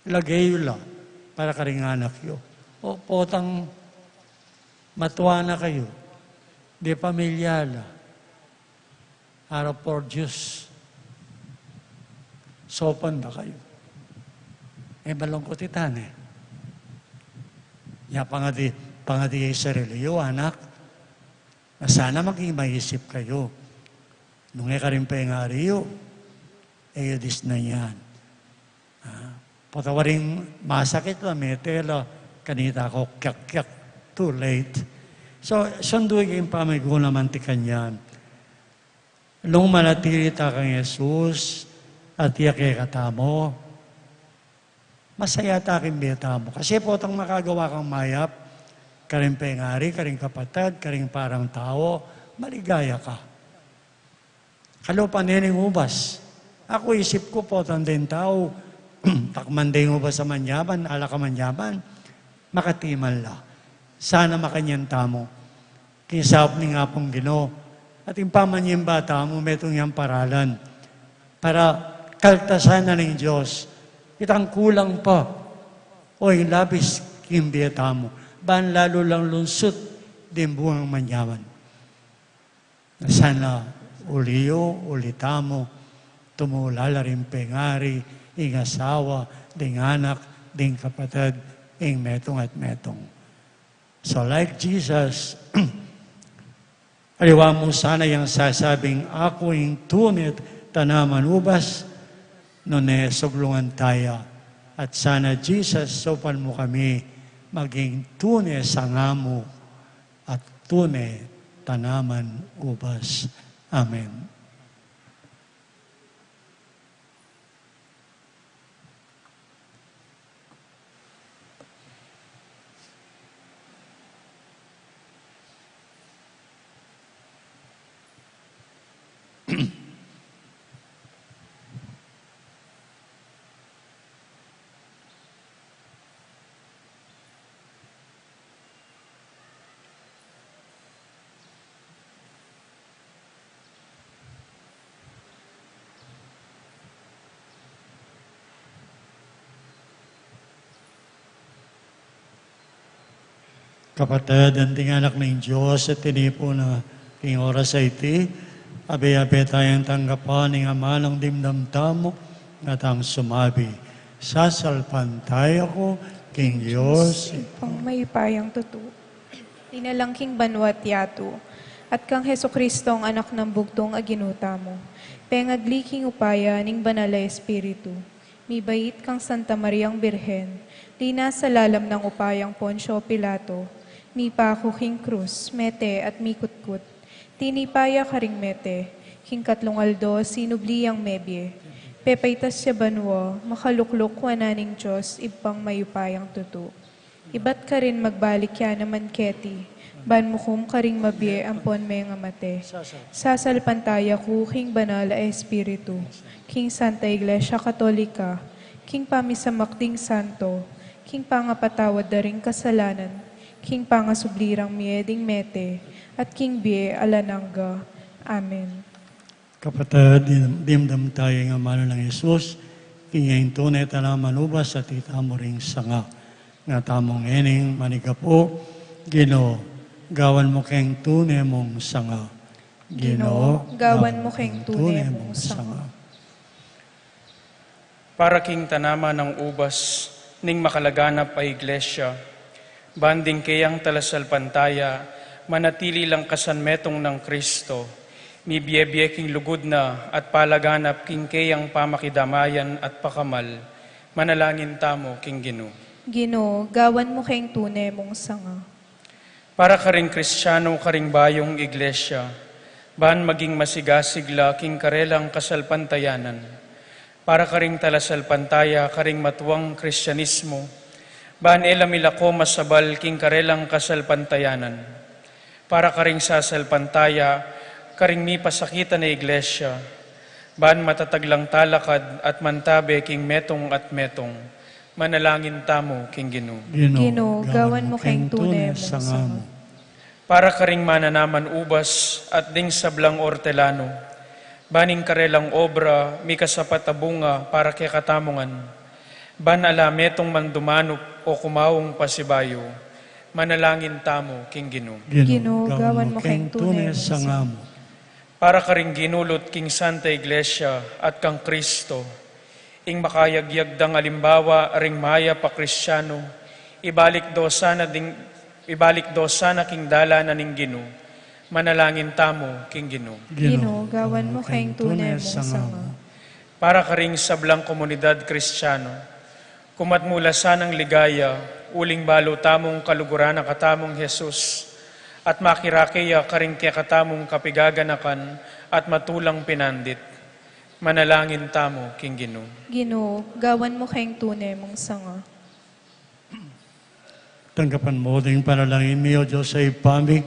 Lagay yun lang. Para karing anak yun. O potang matuwa na kayo. Di pamilyala. Araw por Diyos. Sopan ba kayo? Balongkot itan pangadi ay sarili yo, anak. Na sana maging maisip kayo. Nung karing pengari yo, dis na yan. Patawaring masakit lang, metela, kanita ko, kyak, too late. So, sunduin kayong pamigulang mantikan yan. Nung manatili ta kang Jesus, at iyake katamo, masaya ta kin beta mo. Kasi po itong makagawa kang mayap, karing pengari, karing kapatid, karing parang tao, maligaya ka. Kalupan nining ubas. Ako isip ko po, tandang tao, takmanday mo ba sa manyaman, ala ka manyaman, makatiman la. Sana makanyanta mo. Kisap ni nga pong Ginoo. At yung pamanyang bata mo, metong yung paralan. Para kaltasan na ng Diyos. Itang kulang pa. O yung labis, kimbiyata mo. Ban lalo lang lunsot, dimbuang manyaman. Sana uliyo, ulitamo, tumulala rin pengari, ing asawa, ding anak, ding kapatid, ing metong at metong. So like Jesus, aliwa mo sana yung sasabing, ako yung tunit, tanaman ubas, nune suglungan tayo. At sana Jesus, sopan mo kami, maging tunay sa ngamo at tunay tanaman ubas. Amen. Kapatid, ang tinganak ng Diyos at tinipo na king oras ay iti, abe-abe tayong tanggapan ng ama ng dimdamtamo at ang sumabi, sasalpan tayo ko, king Diyos. Pang may payang tutu. Tinalang king banwat yato, at kang Heso Kristo ang anak ng bugtong aginuta mo. Pengagliking upaya ning banala Espiritu. Mibait kang Santa Mariang Birhen, di nasa lalam ng upayang Poncio Pilato. Mi pako king krus, mete at mikutkut. Tinipaya karing mete, king katlungaldo, sinubliyang mebye. Pepaitas siya banwo, makaluklok wananing Diyos, ibpang mayupayang tutu. Ibat ka rin magbalik yan naman keti, ban mukum karing mabye ampon may nga mate. Sasalpantaya ku, king banala Espiritu, king Santa Iglesia Katolika, king pamisamakding santo, king pangapatawad daring kasalanan, king pangasublirang mieding mete, at king bie alanangga. Amen. Kapatid, dimdam tayo ng amano ng Yesus, kinyain tunay tanaman ubas at itamo ring sanga. Nga tamong ening manigapo, Ginoo, gawan mo keng tunay mong sanga. Ginoo, gawan mo keng tunay mong sanga. Para king tanama ng ubas, ning makalaganap ay iglesia, banding kayang talasalpantaya, manatili lang kasanmetong ng Kristo, mi biyebye king lugod na at palaganap king kayang pamakidamayan at pakamal, manalangin tamo king Ginoo. Ginoo, gawan mo keng tunay mong sanga. Para karing Kristiyano karing bayong iglesia, ban maging masigasigla king karelang kasalpantayanan, para karing talasalpantaya karing matuwang Kristyanismo, ban elamilako masabal king karelang kasalpantayanan, para karing sasalpantaya, karing mi pasakita na iglesia, ban matataglang talakad at mantabe king metong at metong, manalangin tamo king Ginoo. Ginoo, gawan mo keng tunay mong sanga. Para karing mananaman ubas at ding sablang ortelano, baning karelang obra, mi kasapat a bunga para kay katamungan, ban alametong mandumanop o kumawong pasibayo, manalangin tamo king Ginoo. Ginoo, gawan mo keng tunay mong sanga. Para karing ginulot king Santa Iglesia at kang Kristo, ing makayagyagdang alimbawa ring maya pa Kristyano, ibalik do sana king dala na ning Ginoo, manalangin tamo king Ginoo. Ginoo, gawan mo keng tunay mong sanga. Para karing sablang komunidad Kristiyano, kumatmula sanang ligaya, uling balo tamong kaluguran na katamong Jesus, at makirakiya karing kaya katamong kapigaganakan at matulang pinandit, manalangin tamo king Ginoo. Ginoo, gawan mo keng tunay mong sanga. Tanggapan mo ding panalangin mi, O Diyos, sa ipamig,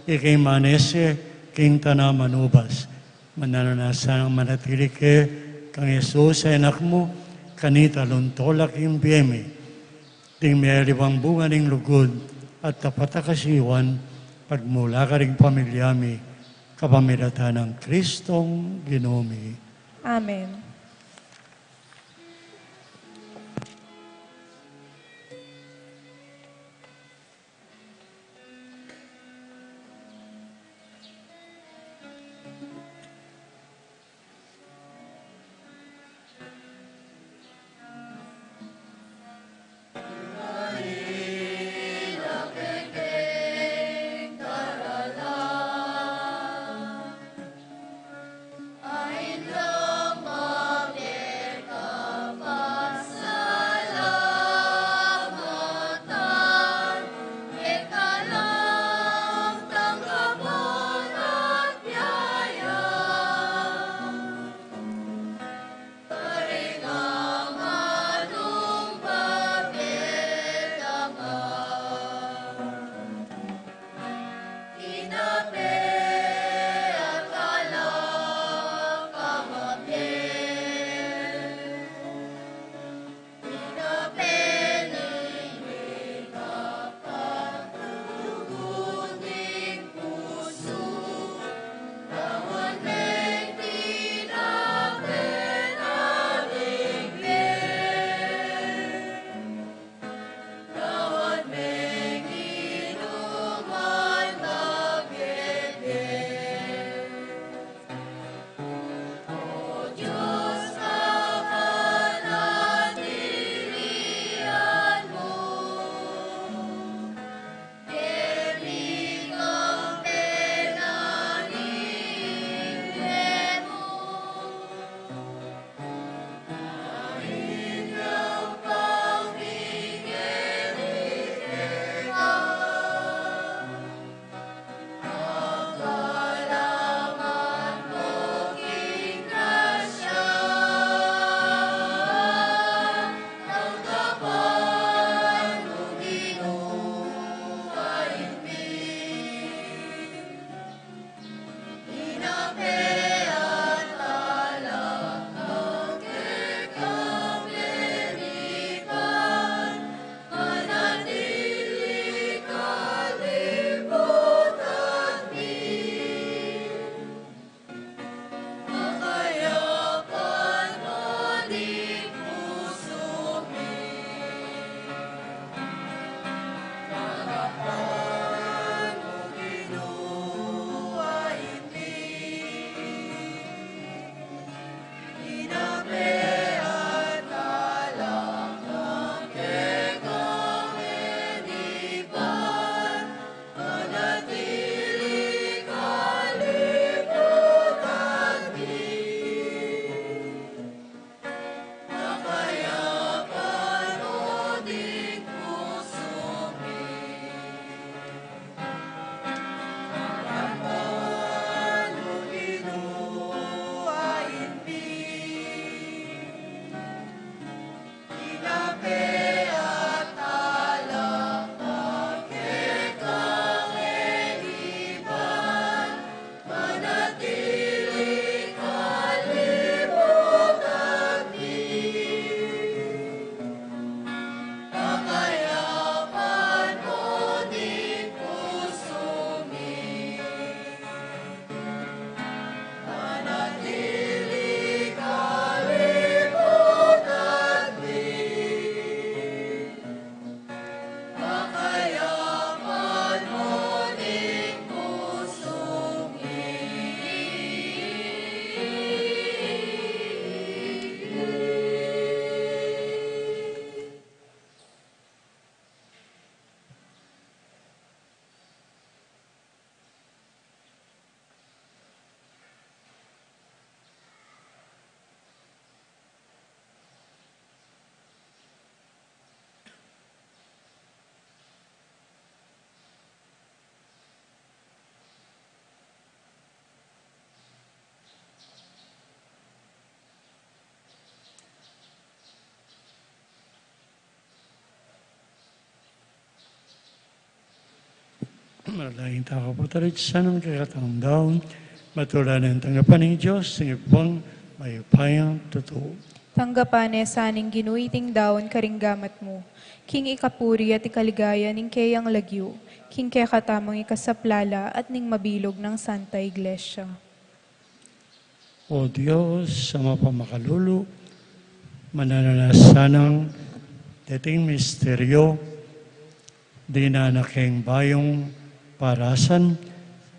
ikay manese, king tanaman ubas. Manananasan ang manatili ke, kang Yesus sa anak mo, kanita luntolak yung biyemi. Ding may alibang bunga ng lugod, at tapatakasiwan, pagmula ka rin pamilyami, kapamilatan ng Kristong Ginoomi. Amen. Maraming tao po tayo sa ng kakatang daon, matulan ng tanggapan ng Diyos, ng ipang mayupayang totoo. Tanggapane saning ginuiting daon karinggamat mo. King ikapuri at ikaligaya ning kayang lagyo. King kaya katamang ikasaplala at ning mabilog ng Santa Iglesia. O Diyos, sa mapamakalulu, mananalasanang dating misteryo, dinanaking bayong parasan,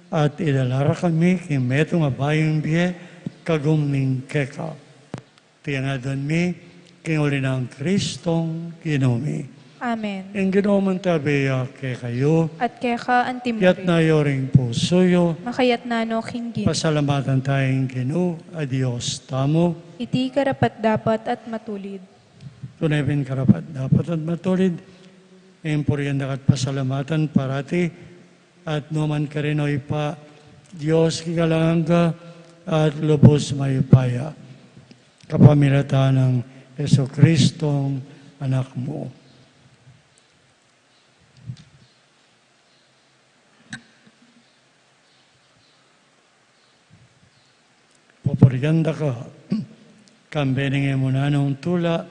at ilalara kami kay metong abayong biye, kagumning keka. Tiyangadon mi, king uli ng Kristong Ginumi. Amen. Ang ginoman tabiya kay kayo, At kaya ka yat antimuri. na yoring pusoyo, Makayat nano kinggin. pasalamatan tayong Gino, adios tamo, Iti karapat dapat at matulid. tunay bin karapat dapat at matulid, empuryan dakat pasalamatan parati, at numan ka rin o ipa, Diyos kikalangga, at lubos mayupaya. Kapamilata ng Yeso Kristong anak mo. Poporyanda ka, kambening mo na nung tula,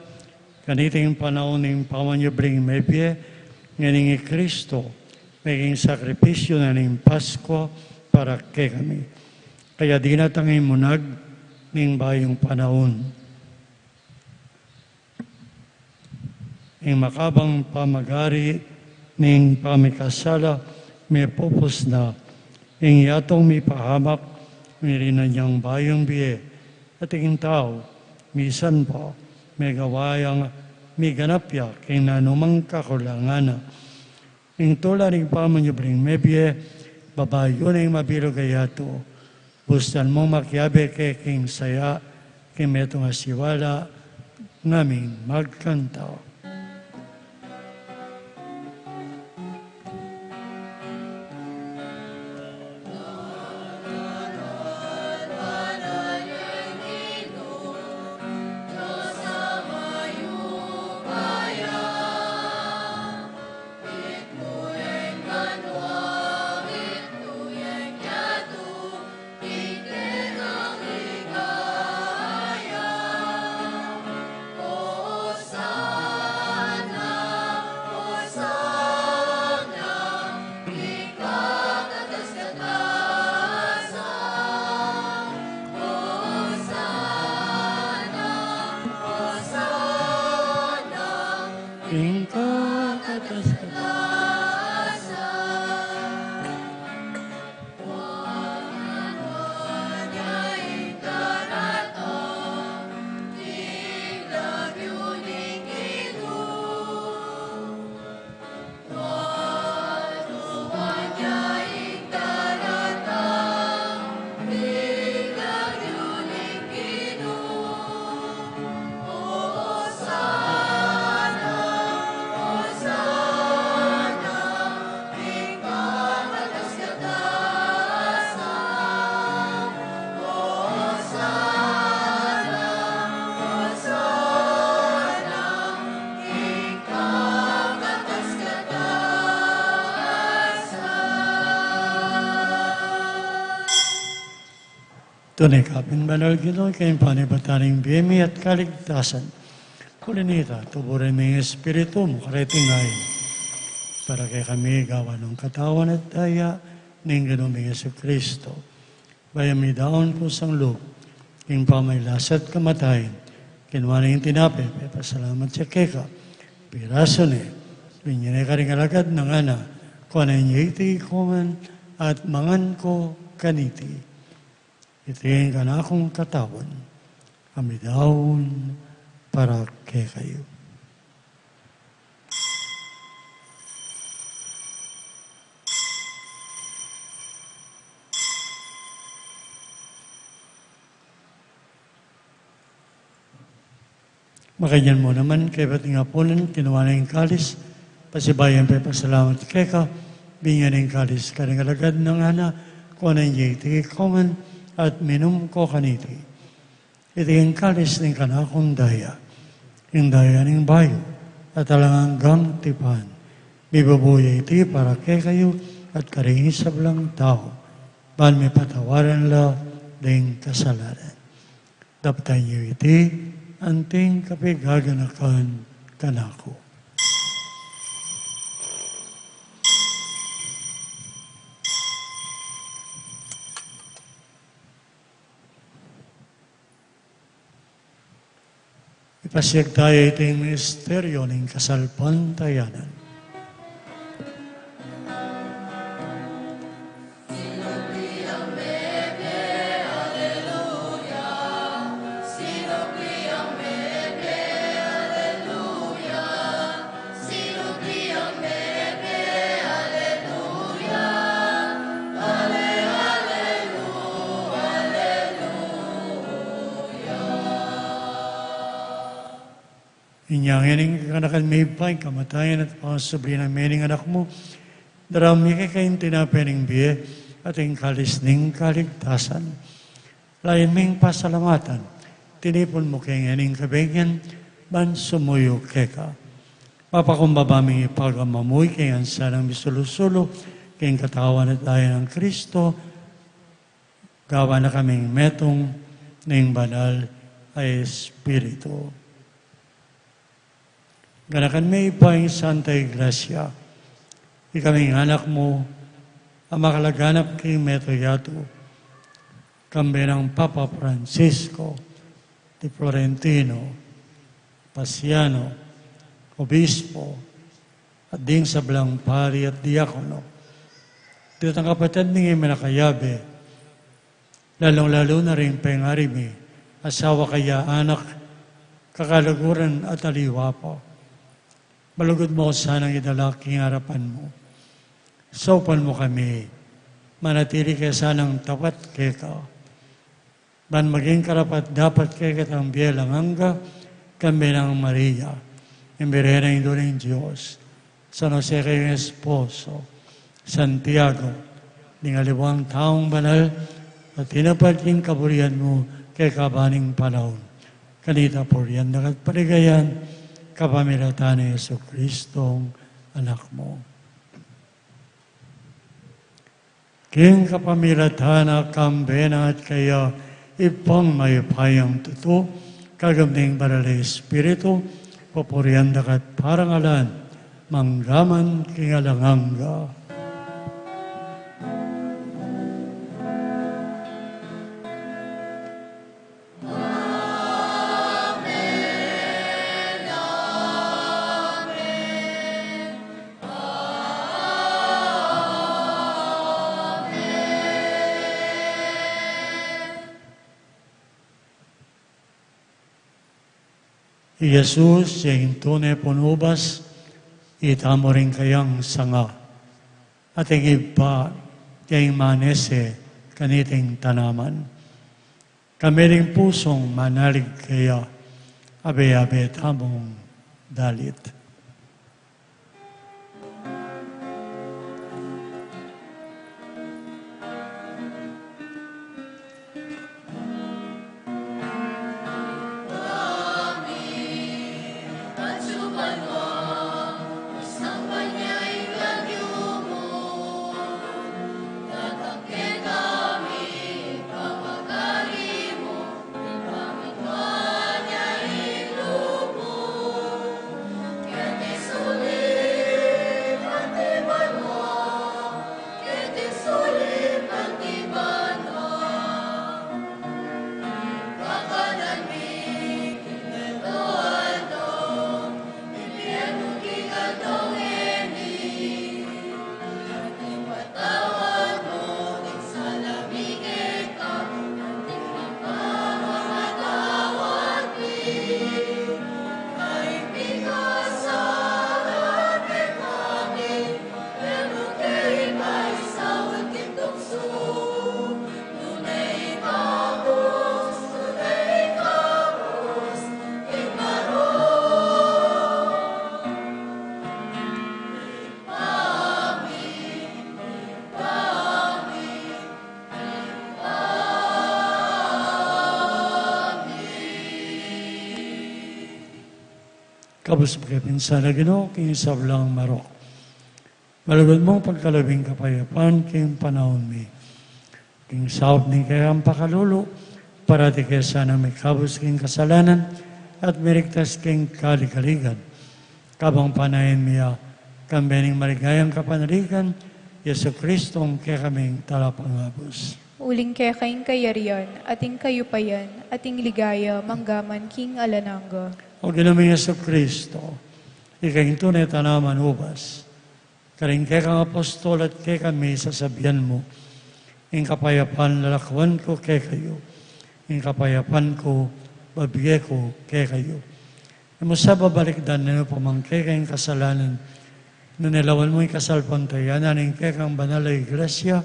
kaniting panahon ng pamanyubring mebye, nganing Kristo, naging sakripisyo na ng Pasko para kay kami. Kaya di natangin mo ng bayong panahon. Ang makabang pamagari ng pamikasala, may pupos na, ang yatong may pahamak, mirinan niyang bayong biye, at ang tao, misan pa, may gawayang, may ganapya, kay nanumang kakulangan. Ang tula ng pamanyubring mebye, babayo na yung mabilog ayato, bustan mo makyabe kay king saya, kay metong asiwala, namin magkanta. Tunay kapin banal Ginoo, kayong panibataning biyemi at kaligtasan. Kulinita, tuburin ng Espiritu mo, karating ngayon. Para kay kami gawa ng katawan at daya ng Ginoong Yesu Kristo. Bayami daon po sang loob, king pamaylasat kamatayin, kinuha na yung tinape, pasalamat siya keka, piraso ni, binyan ay karingalagad ng ana, kung na niya iti kuman at mangan ko kaniti. Itingin ka na akong katawan, kami daon para kay kayo. Makanyan mo naman, kay bating apunan, kinuha na yung kalis, pasibayan pa pasalamat kay ka, binyan yung kalis, karingalagad ng ana, kung na niya iti kuman, at minum ko kaniti. Iti yung kalis ng kanakong daya, yung daya ng bayo, at alang hanggang tipan. Bibabuya iti para kay kayo, at karingi sa belang tao, ban may patawaran la ding kasalanan. Daptay niyo iti, anting kapigaganakan kanako. Ipasig tayo iting misteryo ng kasalpantayanan. Inyang ining kanakan may pay, kamatayan at pangasubli ng mening anak mo, darami kay kayong tinapening biye at ang kalisning kaligtasan. Lain ming pasalamatan, tinipon mo kayong ining kabigyan, ban sumuyo keka. Papakumbabaming ipagamamoy kayong sanang misulusulo, kayong katawan at daya ng Kristo, gawa na kaming metong ng banal ay Espiritu. Ganakan may ipang Santa Iglesia, ikaming anak mo, ang makalaganap kay Metoyato, kambi ng Papa Francisco, de Florentino, Pasiano, Obispo, at ding sa belang pari at diakono. Dito ang kapatid ng imanakayabe, lalong-lalo na rin pengarimi, asawa kaya anak, kakalaguran at aliwa po. Malugod mo sanang idalaking harapan mo. Sopan mo kami, manatili kaya sanang tapat kay ka. Ban maging karapat dapat kay katang bielang hangga, kami ng Maria, imbirena ng ng Diyos, San Jose kayong esposo, Santiago, ng aliwang taong banal, at tinapad yung kaburian mo kay kabaning panahon. Kanita po riyan, nakat paligayan, kapamilatan ni Yesu Kristong anak mo. King kapamilatan na kambena at kaya ipang may payang tuto, kagamning baralay Espiritu, papurian dakat parangalan, manggaman kingalanganga. Jesus, yung tunay punubas, itamo rin kayang sanga. At ang iba, yung manese, kaniting tanaman. Kami rin pusong manalig kaya, abe-abe tamong dalit. Kabus pagkapinsan na Ginoo, kinisab lang marok. Malugod mong pagkalabing kapayapaan, king panahon mi. King saop ni kayang pakalulu, para di kaya sana may kabus king kasalanan, at miriktas king kalikaligan. Kabang panayin miya, kambening maligayang kapanaligan, Yesu Kristo ang kaya kaming talapangabos. Uling kaya kaing kayarian, ating kayupayan, ating ligaya, manggaman king alananga. O ginaming Yesu Kristo, ikaing tunay tanaman ubas, karing kaya kang apostol at kaya kami sasabihan mo, in kapayapaan lalakwan ko kaya kayo, in kapayapaan ko, babigay ko kaya kayo. Imo sa babalikdan na pamangkay kayong kasalanan, na nilawan mo yung kasalpantayanan, in kaya kang banal na iglesia,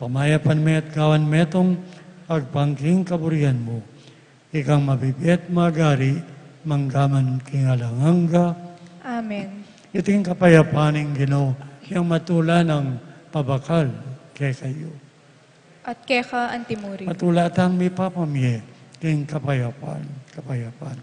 pamayapan may at gawan metong, agpangking kaburihan mo, ikang mabibiyat magari, manggaman king alanganga. Amen. Iting kapayapaning Ginoo, yung matula ng pabakal kay kayo. At kaya ka antimuri. Matula tang may papamye, king kapayapaan, kapayapaan.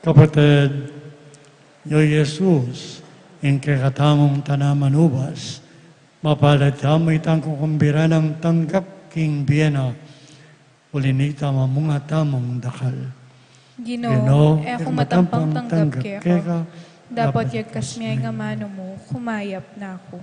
Kapatid, yo Jesus, in kakatamong tanaman ubas, mapalad mo itang kukumbira ng tanggap king biyena, ulinita mamunga tamong dakal. Ginoo, ako matampang tanggap kaya kaya ka. Dapat yagkas miyay nga mano mo, kumayap na ako.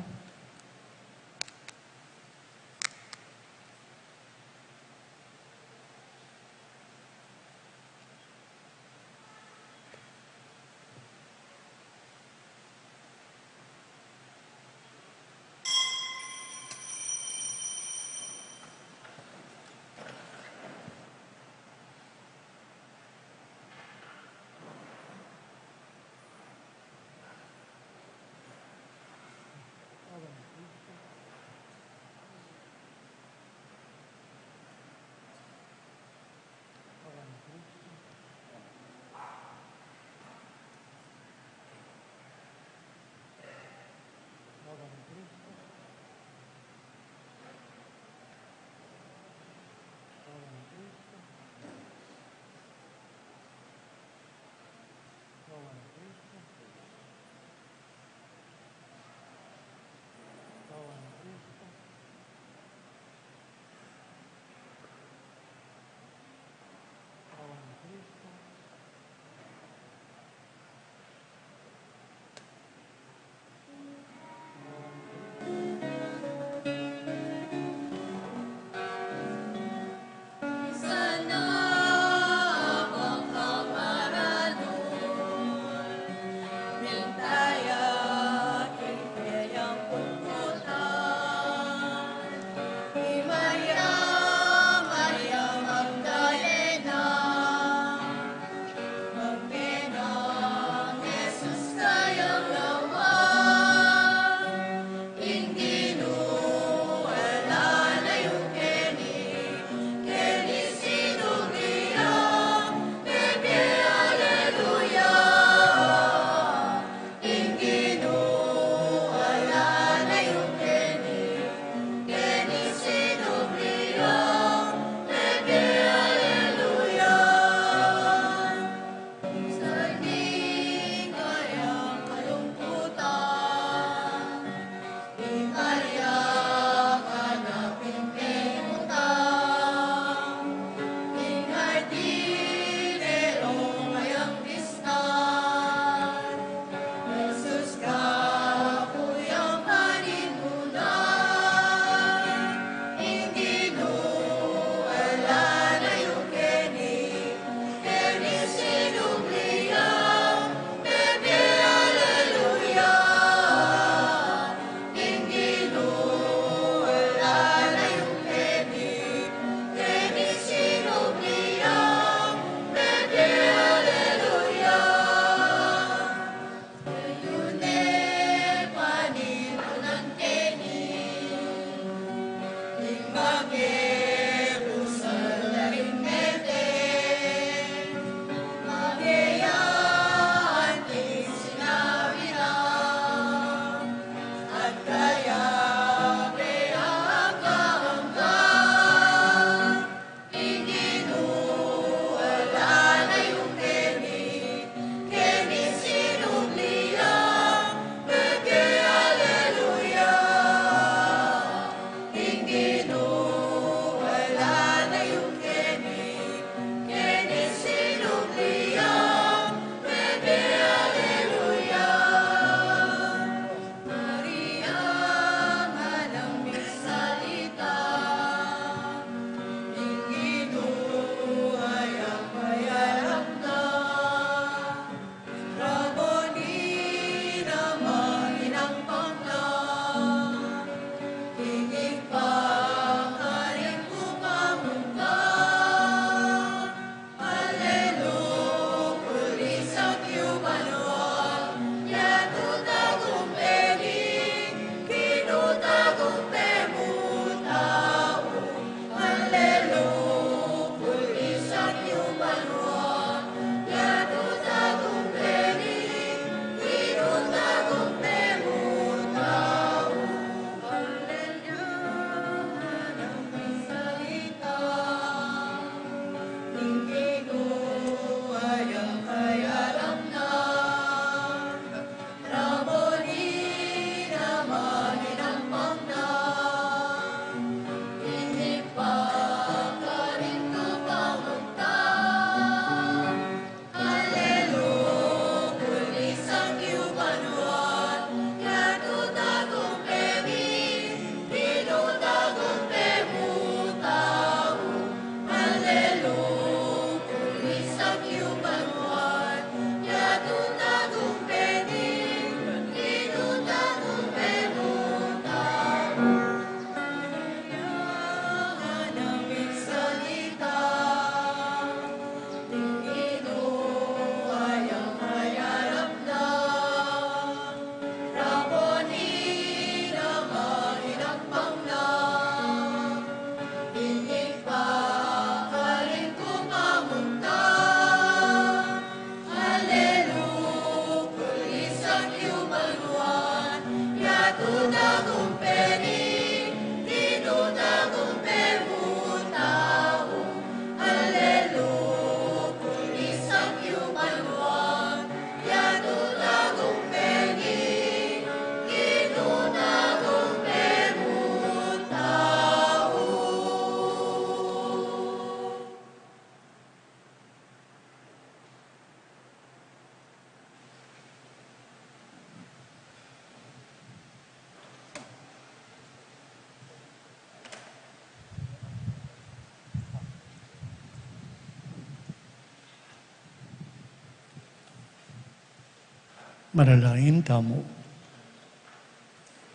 Manalangin tamo.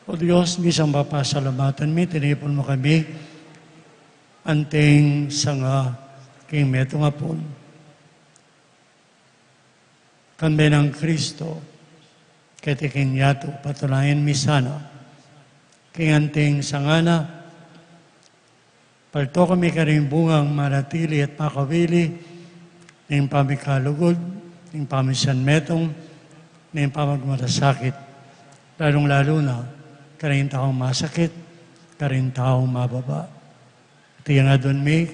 O Diyos, bisang mapasalamatan mi, tinipon mo kami, anting sanga king meto nga pon. Kami ng Kristo, ketikin yato, patunayan mi sana, king anting sangana, palto kami karing bungang manatili at makawili, ng pamikalugod, ng pamisan metong, ng pamagmalasakit, lalong-lalo na, karing taong masakit, karing taong mababa. Tiyan nga doon may,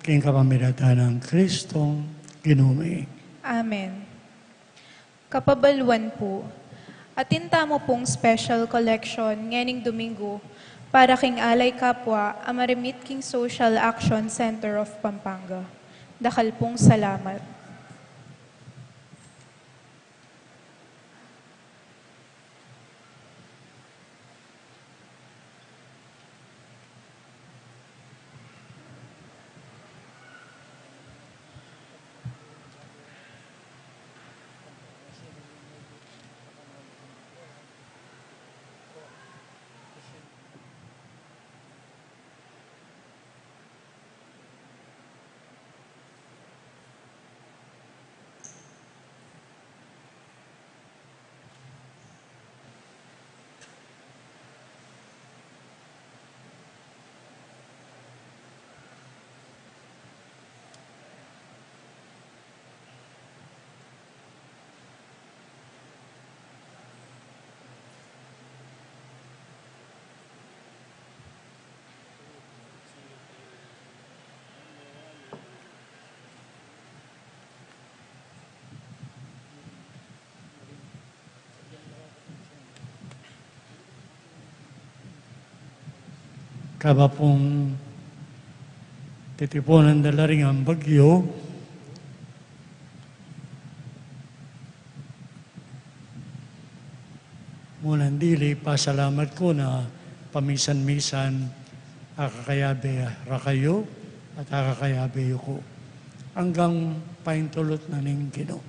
king kapamilatan ng Kristong ginumi. Amen. Kapabaluan po, atinta mo pong special collection nganing Domingo para king Alay Kapwa, Amarimit King Social Action Center of Pampanga. Dakal pong salamat. kaba pong titipunan dala rin ang bagyo, munang dili, pasalamat ko na pamisan-misan akakayabe rakayo at akakayabe ko. Hanggang paintulot na ning Ginoo.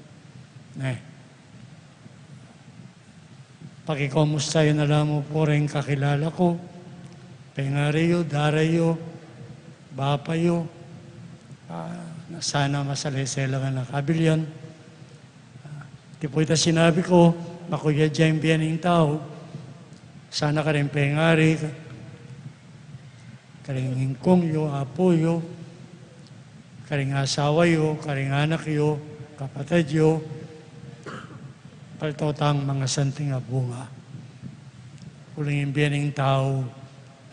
Pakikomustayo na lang mo po rin kakilala ko. Pengariyo, darayo, bapayo, sana masalesela nga nakabilyan. Di po ita sinabi ko, makuya dyan biyaning tao, sana ka rin pengari, karing hingkong yo, apo yo, karing asawa yo, karing anak yo, kapatid yo, paltotang mga santing bunga. Uling imbiyaning tao,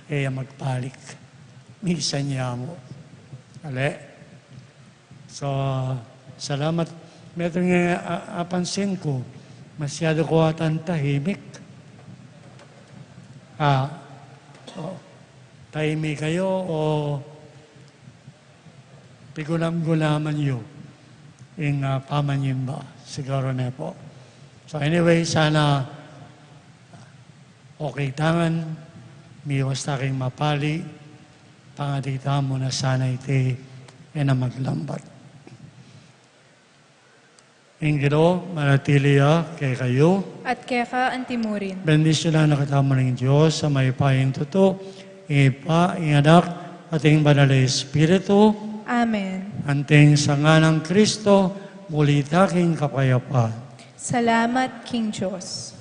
kaya magpalik. Minsan niya mo. Ale? So, salamat. Meron nga apansin ko, masyado ko atan tahimik. Tahimik kayo o pigulam-gulaman nyo yung pamanyimba. Siguro na po. So anyway, sana okay tangan, miwas taking mapali, pangatita mo na sana iti na maglambat. Ingiro, manatiliya kay kayo. At kaya ka antimurin. Bendisyon na nakatama ng Diyos sa may payong totoo, Ipa, Anak, at ang Banal na Espiritu. Amen. Anting sa nga ng Kristo, muli taking kapayapaan. Salamat, King Diyos.